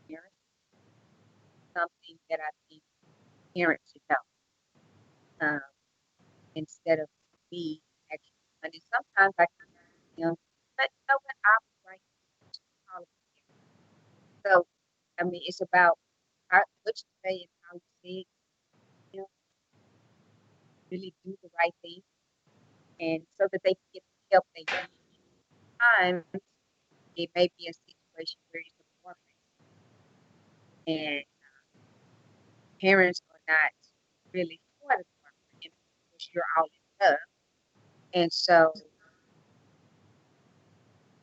parents something that I think parents should know, instead of me actually. And then sometimes I can, but you know what, I'm right. So I mean, it's about what you say and how you say it. Really do the right thing, and so that they can get the help they need. Sometimes it may be a situation where it's a warfare, and parents are not really for the warfare because you're all in love, and so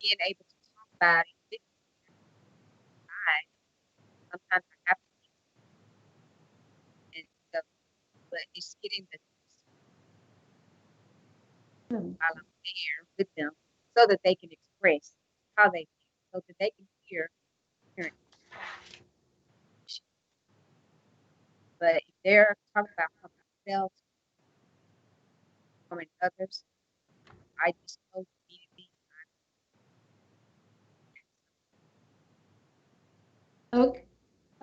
being able to talk about it with sometimes I have to, and so, but it's getting the while I'm there with them so that they can express how they feel, so that they can hear parents. But if they're talking about themselves, harming others, I just know immediately.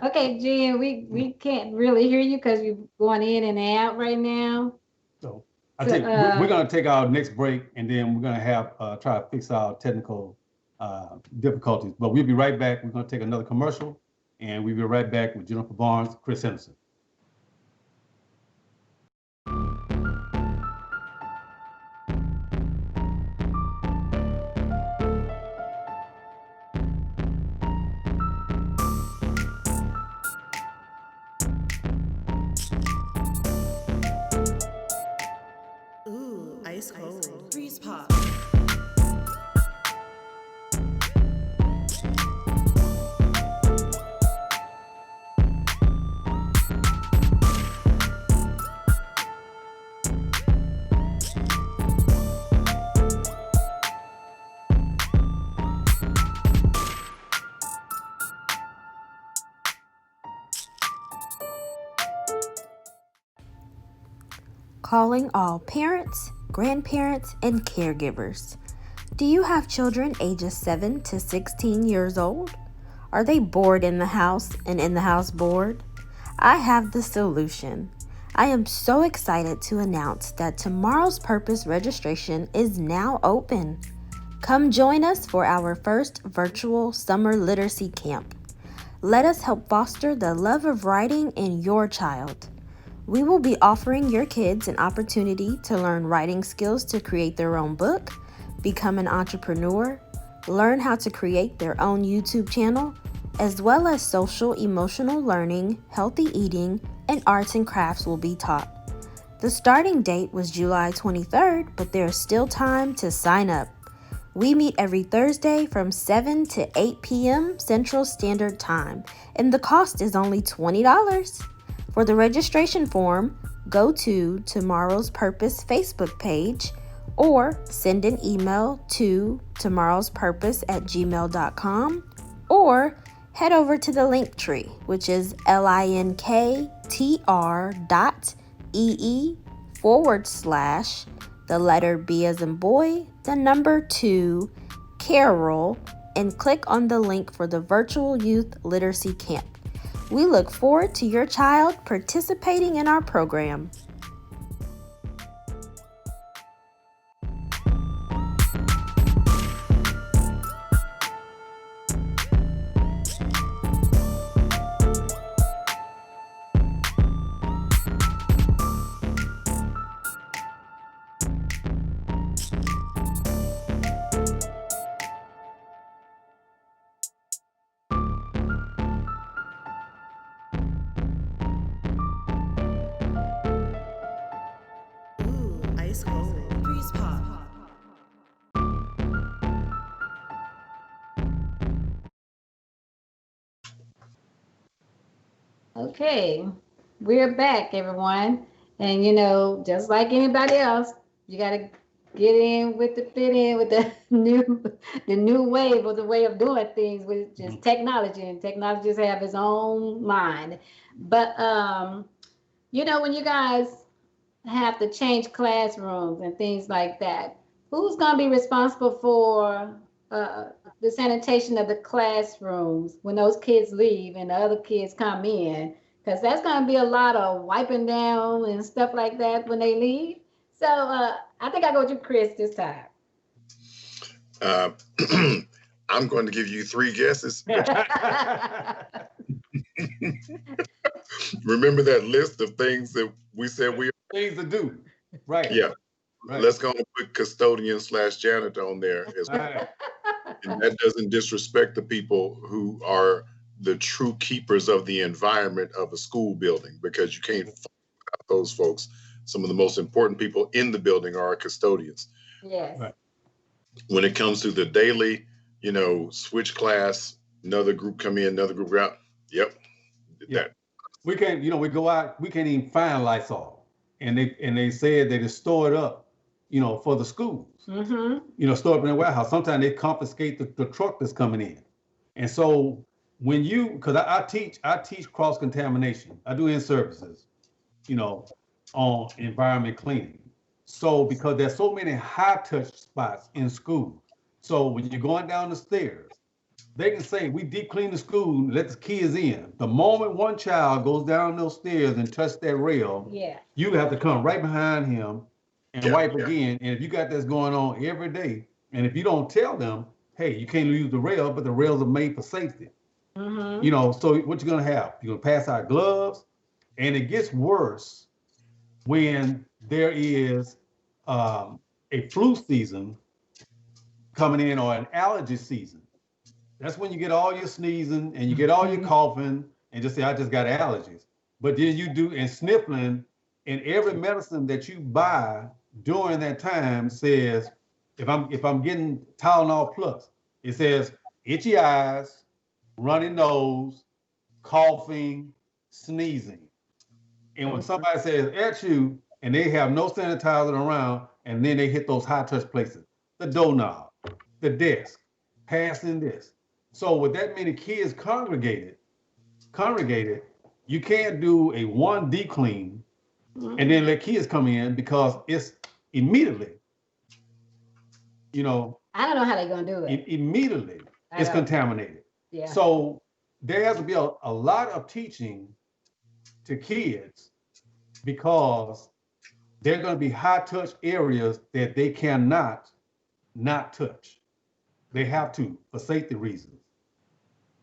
Okay, Jen, we can't really hear you because you're going in and out right now.
So we're going to take our next break, and then we're going to have try to fix our technical difficulties. But we'll be right back. We're going to take another commercial, and we'll be right back with Jennifer Barnes, Chris Henderson.
Ooh, ice cold. Freeze pop.
Calling all parents, grandparents, and caregivers. Do you have children ages 7 to 16 years old? Are they bored in the house and in the house bored? I have the solution. I am so excited to announce that Tomorrow's Purpose registration is now open. Come join us for our first virtual summer literacy camp. Let us help foster the love of writing in your child. We will be offering your kids an opportunity to learn writing skills to create their own book, become an entrepreneur, learn how to create their own YouTube channel, as well as social emotional learning, healthy eating, and arts and crafts will be taught. The starting date was July 23rd, but there is still time to sign up. We meet every Thursday from 7 to 8 p.m. Central Standard Time, and the cost is only $20. For the registration form, go to Tomorrow's Purpose Facebook page or send an email to tomorrowspurpose@gmail.com or head over to the link tree, which is linktr.ee/ the letter B as in boy, the number 2, Carol, and click on the link for the virtual youth literacy camp. We look forward to your child participating in our program.
Ooh, ice cold. Freeze pop.
Okay, we're back, everyone. And just like anybody else, you gotta get in with the fit in with the new wave or the way of doing things with just technology. And technology just have its own mind. But when you guys have to change classrooms and things like that, who's gonna be responsible for the sanitation of the classrooms when those kids leave and the other kids come in? Because that's going to be a lot of wiping down and stuff like that when they leave. So I think I go with you, Chris, this time.
I'm going to give you 3 guesses. Remember that list of things that we said we
Things to do. Right.
Yeah.
Right.
Let's go and put custodian/janitor on there as well.
Right.
And that doesn't disrespect the people who are the true keepers of the environment of a school building, because you can't find those folks. Some of the most important people in the building are our custodians.
Yes.
Right.
When it comes to the daily, switch class, another group come in, another group out. Yep.
Yeah.
That.
We can't, we go out, we can't even find Lysol. And they said they just store it up, for the schools.
Mm-hmm.
Store up in the warehouse. Sometimes they confiscate the truck that's coming in. And so when because I teach cross-contamination. I do in-services, on environment cleaning. So because there's so many high-touch spots in school. So when you're going down the stairs, they can say, we deep clean the school, let the kids in. The moment one child goes down those stairs and touch that rail, you have to come right behind him and wipe again. And if you got this going on every day, and if you don't tell them, hey, you can't use the rail, but the rails are made for safety.
Mm-hmm.
So what you're gonna have? You're gonna pass out gloves, and it gets worse when there is a flu season coming in or an allergy season. That's when you get all your sneezing and you get all your coughing and just say, I just got allergies. But then you do, and sniffling, and every medicine that you buy during that time says, if I'm getting Tylenol Plus, it says itchy eyes, runny nose, coughing, sneezing. And when somebody says at you and they have no sanitizer around, and then they hit those high touch places, the doorknob, the desk, passing this. So with that many kids congregated, you can't do a one deep clean and then let kids come in, because it's immediately,
I don't know how they're going to do it.
Immediately, it's contaminated.
Yeah.
So there has to be a lot of teaching to kids because there are going to be high touch areas that they cannot not touch. They have to for safety reasons,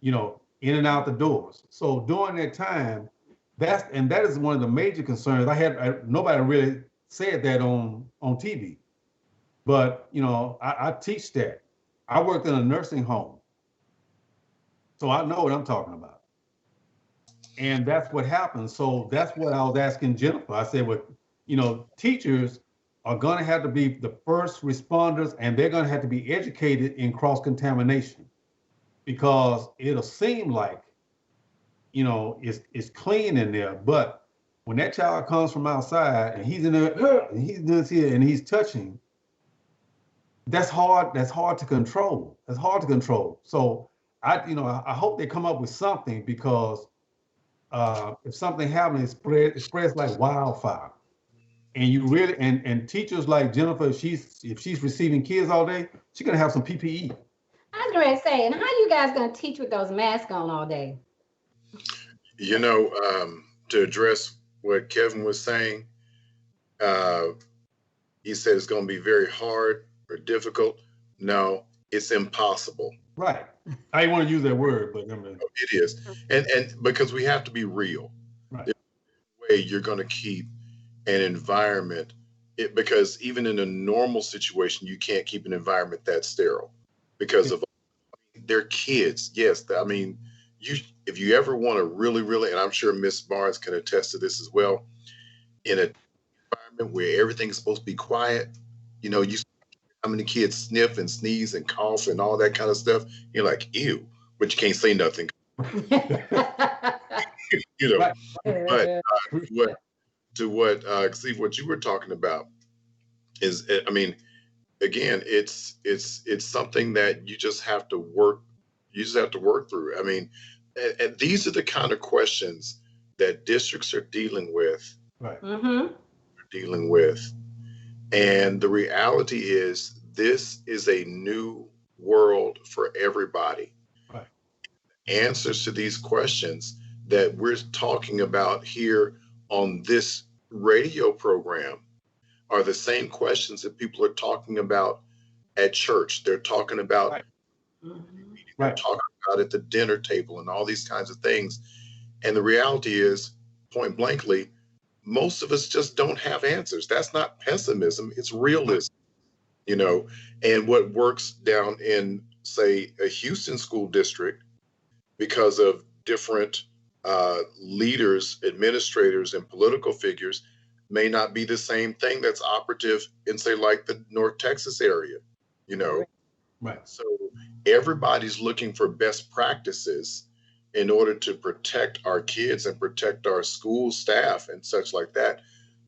in and out the doors. So during that time, that is one of the major concerns. Nobody really said that on TV, but I teach that. I worked in a nursing home, so I know what I'm talking about. And that's what happened. So that's what I was asking Jennifer. I said, well, teachers are going to have to be the first responders, and they're going to have to be educated in cross-contamination, because it'll seem like, it's clean in there, but when that child comes from outside and he's in there and he's doing here and he's touching, that's hard to control. That's hard to control. So I hope they come up with something, because if something happens, it spreads like wildfire. And you really, and teachers like Jennifer, if she's receiving kids all day, she's gonna have some PPE.
I was going to say, and how you guys going to teach with those masks on all day?
To address what Kevin was saying, he said it's going to be very hard or difficult. No, it's impossible.
Right. I didn't want to use that word, but
it is. And because we have to be real.
Right.
There's no way you're going to keep an environment, because even in a normal situation, you can't keep an environment that's sterile because of their kids. Yes. I mean, if you ever want to really, really, and I'm sure Miss Barnes can attest to this as well, in an environment where everything's supposed to be quiet, you see how many kids sniff and sneeze and cough and all that kind of stuff. You're like, ew, but you can't say nothing.
Right.
But Steve, what you were talking about is, I mean, again, it's something that you just have to work. You just have to work through. I mean, and these are the kind of questions that districts are dealing with.
Right.
Mm-hmm.
Dealing with, and the reality is, this is a new world for everybody.
Right.
Answers to these questions that we're talking about here on this radio program are the same questions that people are talking about at church. They're talking about,
right.
They're talking about at the dinner table and all these kinds of things. And the reality is, point blankly, most of us just don't have answers. That's not pessimism, it's realism, and what works down in, say, a Houston school district, because of different leaders, administrators, and political figures, may not be the same thing that's operative in, say, like the North Texas area,
Right.
So everybody's looking for best practices in order to protect our kids and protect our school staff and such like that.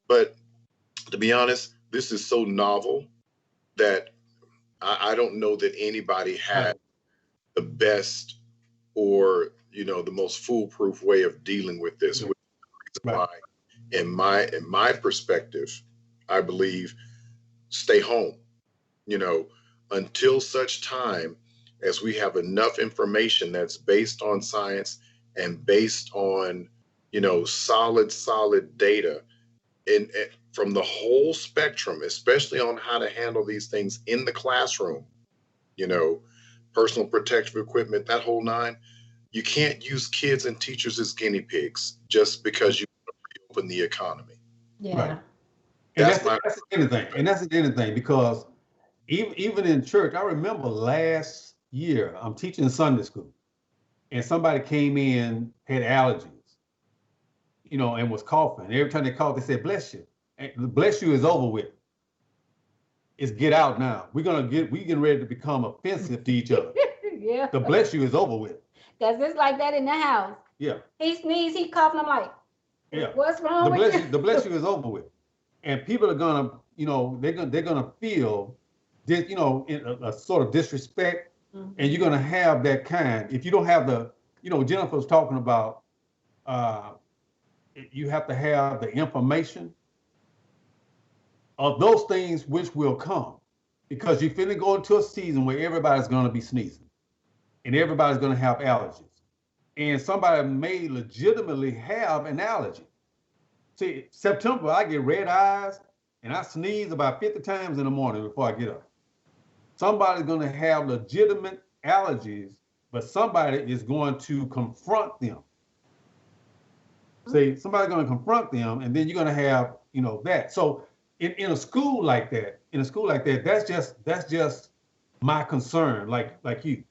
But to be honest, this is so novel that I don't know that anybody had the best or, the most foolproof way of dealing with this. Which is why, in my perspective, I believe, stay home, until such time as we have enough information that's based on science and based on, solid data and from the whole spectrum, especially on how to handle these things in the classroom, personal protective equipment, that whole nine. You can't use kids and teachers as guinea pigs just because you want to reopen the economy.
Yeah.
Right. And that's the other thing. And that's the other thing, because even in church, I remember last year, I'm teaching Sunday school, and somebody came in, had allergies, and was coughing. Every time they coughed, they said, "Bless you." And the "bless you" is over with. It's get out now. We getting ready to become offensive to each other.
Yeah.
The "bless you" is over with.
Because it's like that in the house.
Yeah.
He sneezed, he coughed, and I'm like,
Yeah.
what's wrong with you?
The "bless you" is over with. And people are gonna, they're gonna feel this, in a sort of disrespect.
Mm-hmm.
And you're gonna have that kind. If you don't have the, Jennifer was talking about, you have to have the information of those things which will come, because you're finna go into a season where everybody's gonna be sneezing and everybody's gonna have allergies, and somebody may legitimately have an allergy. See, September, I get red eyes and I sneeze about 50 times in the morning before I get up. Somebody's going to have legitimate allergies, but somebody is going to confront them. See, somebody's going to confront them, and then you're going to have, that. So in a school like that, that's just my concern, like you.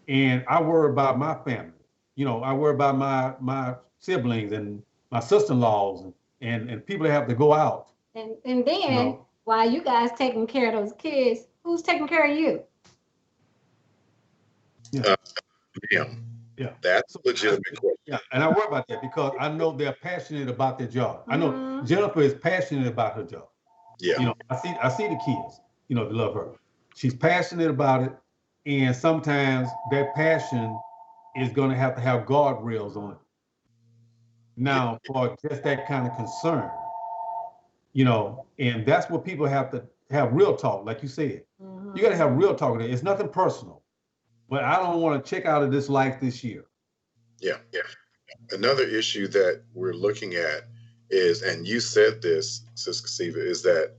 And I worry about my family. I worry about my siblings and my sister-in-laws and people that have to go out.
And then while you guys taking care of those kids, who's taking care of you?
Yeah.
Yeah. That's a legitimate question.
Yeah, and I worry about that because I know they're passionate about their job. I know Jennifer is passionate about her job.
Yeah.
I see the kids, that love her. She's passionate about it, and sometimes that passion is going to have guardrails on it. Now, for just that kind of concern, and that's what people have to have real talk, like you said. You got to have real talk with it. It's nothing personal, but I don't want to check out of this life this year.
Yeah. Another issue that we're looking at is, and you said this, Sister Siva, is that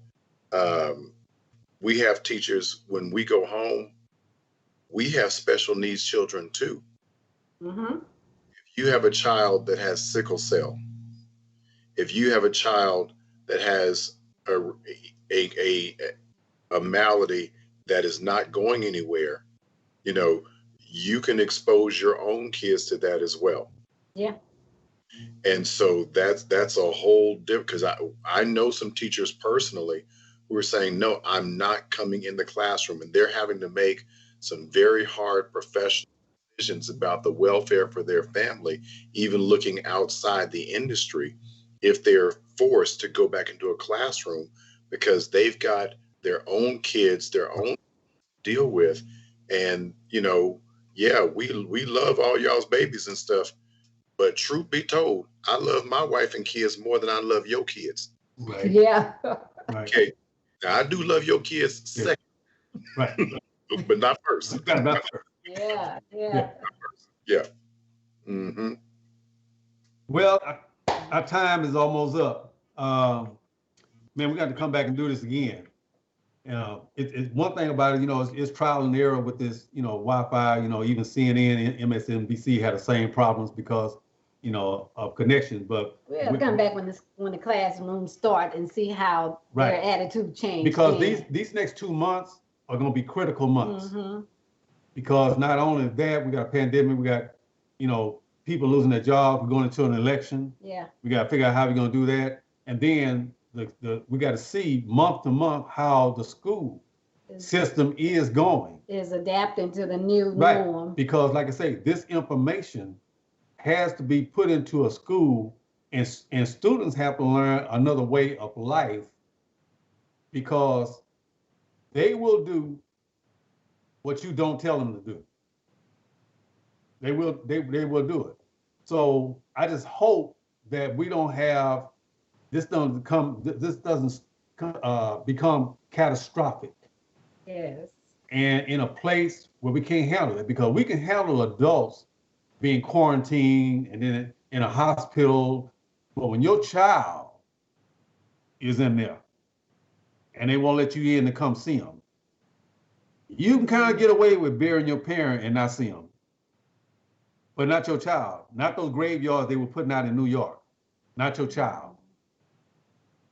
we have teachers, when we go home, we have special needs children too.
Mm-hmm.
If you have a child that has sickle cell, if you have a child that has a malady that is not going anywhere, you can expose your own kids to that as well.
Yeah.
And so that's a whole different, because I know some teachers personally who are saying, no, I'm not coming in the classroom, and they're having to make some very hard professional decisions about the welfare for their family, even looking outside the industry, if they're forced to go back into a classroom because they've got their own kids, their own deal with. And, we love all y'all's babies and stuff, but truth be told, I love my wife and kids more than I love your kids.
Right.
Yeah.
Right.
Okay. Now, I do love your kids second.
Right.
But not first.
Yeah.
Yeah. Mm-hmm.
Well, our time is almost up. Man, we got to come back and do this again. It's one thing about it, it's trial and error with this, Wi-Fi, even CNN and MSNBC had the same problems because, of connection. But
we'll come back when the classrooms start and see how their attitude changes.
Because these next 2 months are going to be critical months. Mm-hmm. Because not only that, we got a pandemic, we got, people losing their jobs, we're going into an election.
Yeah.
We got to figure out how we're going to do that. And then we got to see month to month how the school system is going.
Is adapting to the new norm.
Because like I say, this information has to be put into a school, and students have to learn another way of life, because they will do what you don't tell them to do. They will do it. So I just hope that we don't have this doesn't become catastrophic.
Yes.
And in a place where we can't handle it, because we can handle adults being quarantined and then in a hospital, but when your child is in there and they won't let you in to come see them, you can kind of get away with burying your parent and not see them, but not your child, not those graveyards they were putting out in New York, not your child.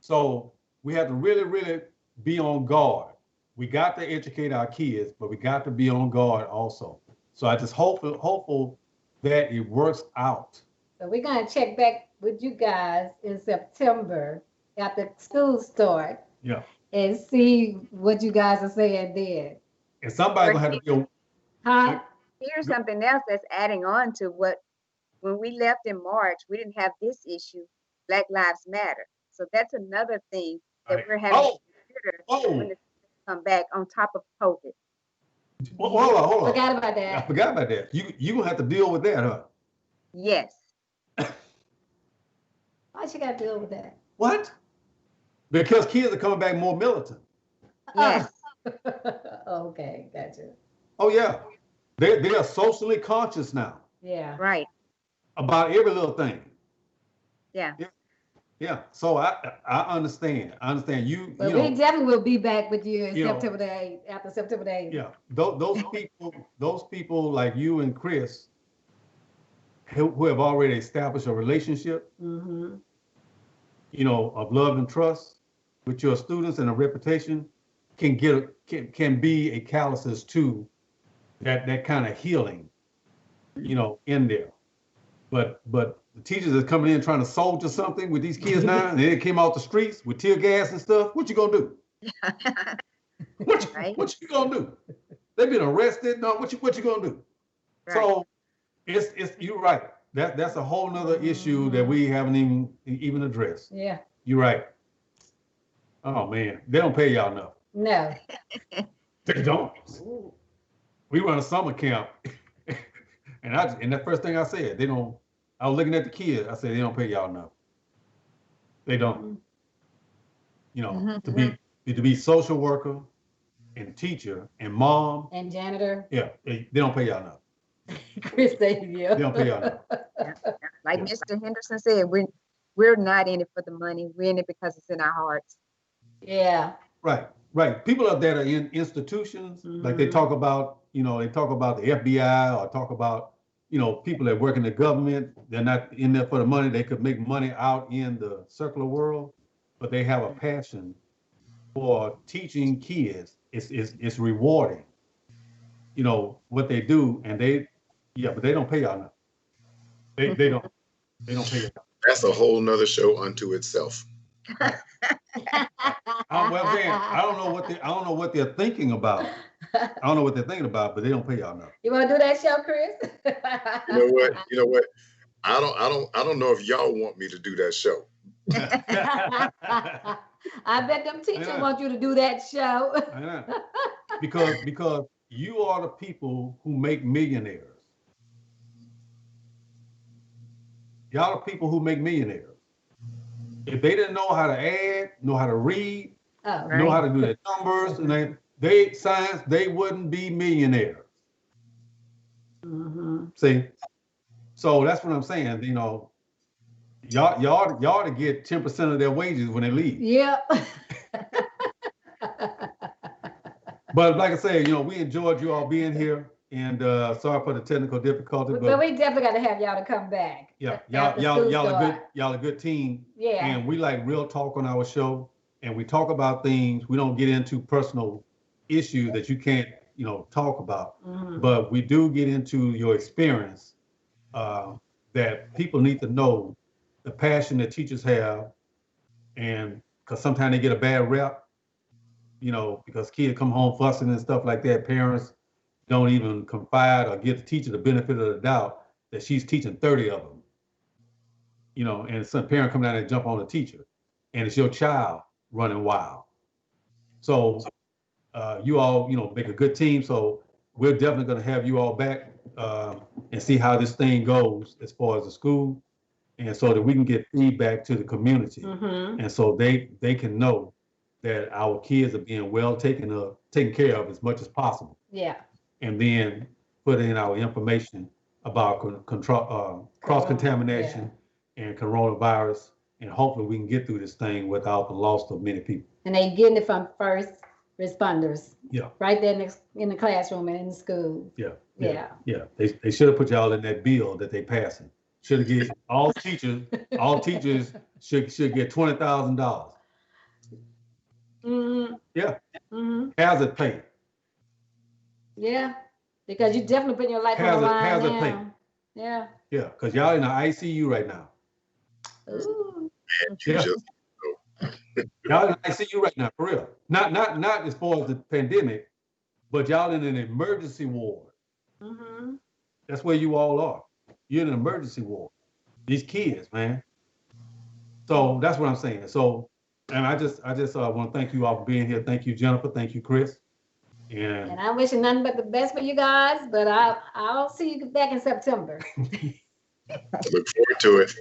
So we have to really, really be on guard. We got to educate our kids, but we got to be on guard also. So I just hopeful that it works out.
So we're going to check back with you guys in September after school start.
Yeah.
And see what you guys are saying then.
And somebody's going to have to
Huh?
Here's something else that's adding on to when we left in March, we didn't have this issue, Black Lives Matter. So that's another thing that we're having to consider when it's come back on top of COVID.
Well, hold on.
Forgot about that.
I forgot about that. You gonna have to deal with that, huh?
Yes.
Why you got to deal with that?
What? Because kids are coming back more militant.
Yes.
Okay, gotcha.
Oh yeah, they are socially conscious now.
Yeah.
Right.
About every little thing.
Yeah.
Yeah. So I understand. I understand you.
But
You
we
know.
definitely will be back with you in
You know.
September the 8th, after September the 8th.
Yeah. Those people like you and Chris, who have already established a relationship,
Mm-hmm.
you know, of love and trust with your students and a reputation, can be a catalyst to that kind of healing, you know, in there. But the teachers that's coming in trying to soldier something with these kids now, and they came out the streets with tear gas and stuff. What you gonna do?
Right.
What you gonna do? They've been arrested. No, what you gonna do?
Right.
So it's you're right. That's a whole nother issue that we haven't even addressed.
Yeah.
You're right. Oh man, they don't pay y'all enough.
No.
They don't. We run a summer camp, and that first thing I said, they don't. I was looking at the kids. I said they don't pay y'all enough. They don't. You know, to be social worker and teacher and mom.
And janitor.
Yeah, they don't pay y'all enough.
Chris, thank you.
They don't pay y'all enough.
Like
Yeah.
Mr. Henderson said, we're not in it for the money. We're in it because it's in our hearts.
Yeah.
Right. People up there are in institutions, like they talk about, you know, they talk about the FBI or talk about, you know, people that work in the government. They're not in there for the money. They could make money out in the secular world, but they have a passion for teaching kids. It's rewarding, you know, what they do, and but they don't pay y'all enough. They don't pay y'all.
That's a whole nother show unto itself.
Well, man, I don't know what they're thinking about. I don't know what they're thinking about, but they don't pay y'all enough.
You want to do that show, Chris?
You know what? I don't know if y'all want me to do that show.
I bet them teachers
Yeah.
want you to do that show.
I know. Because you are the people who make millionaires. Y'all are people who make millionaires. If they didn't know how to add, know how to read,
Oh,
know how to do their numbers, and they wouldn't be millionaires.
mm-hmm.
See, so that's what I'm saying. You know, y'all to get 10% of their wages when they leave.
Yep.
But like I say, you know, we enjoyed you all being here, and sorry for the technical difficulty.
But we definitely got to have y'all to come back.
Yeah,
after school
y'all a good team.
Yeah.
And we like real talk on our show, and we talk about things. We don't get into personal issues that you can't, you know, talk about.
Mhm.
But we do get into your experience, that people need to know the passion that teachers have, and because sometimes they get a bad rep, you know, because kids come home fussing and stuff like that. Parents don't even confide or give the teacher the benefit of the doubt that she's teaching 30 of them. You know, and some parent come down and jump on the teacher, and it's your child running wild. So you all, you know, make a good team. So we're definitely going to have you all back and see how this thing goes as far as the school, and so that we can get feedback to the community,
Mhm.
and so they can know that our kids are being well taken care of as much as possible,
Yeah.
and then put in our information about cross-contamination and coronavirus, and hopefully we can get through this thing without the loss of many people.
And they getting it from first responders.
Yeah.
Right there in the classroom and in the school.
Yeah.
Yeah.
They should have put y'all in that bill that they passing. Should have given all teachers should get $20,000.
Mm-hmm.
Yeah.
Mm-hmm.
Hazard pay.
Yeah. Because you definitely putting your life on the line
Hazard
now.
pay.
Yeah.
Yeah, because y'all in the ICU right now.
Ooh.
And you
Yeah.
just
Y'all in the ICU right now, for real. Not as far as the pandemic, but y'all in an emergency ward.
Mm-hmm.
That's where you all are. You're in an emergency ward. These kids, man. So that's what I'm saying. So, and I just want to thank you all for being here. Thank you, Jennifer. Thank you, Chris. And
And I'm wishing nothing but the best for you guys, but I'll see you back in September.
look forward to it.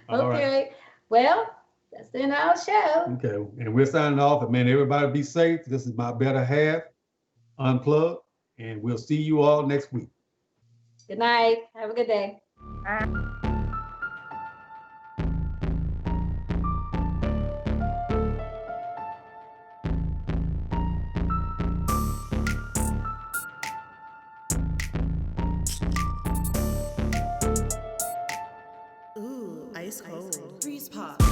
all right.
Okay. Well, that's the end of our show.
Okay, and we're signing off. And man, everybody be safe. This is my better half, Unplugged, and we'll see you all next week.
Good night. Have a good day.
Bye.
Ice cold. Freeze pop.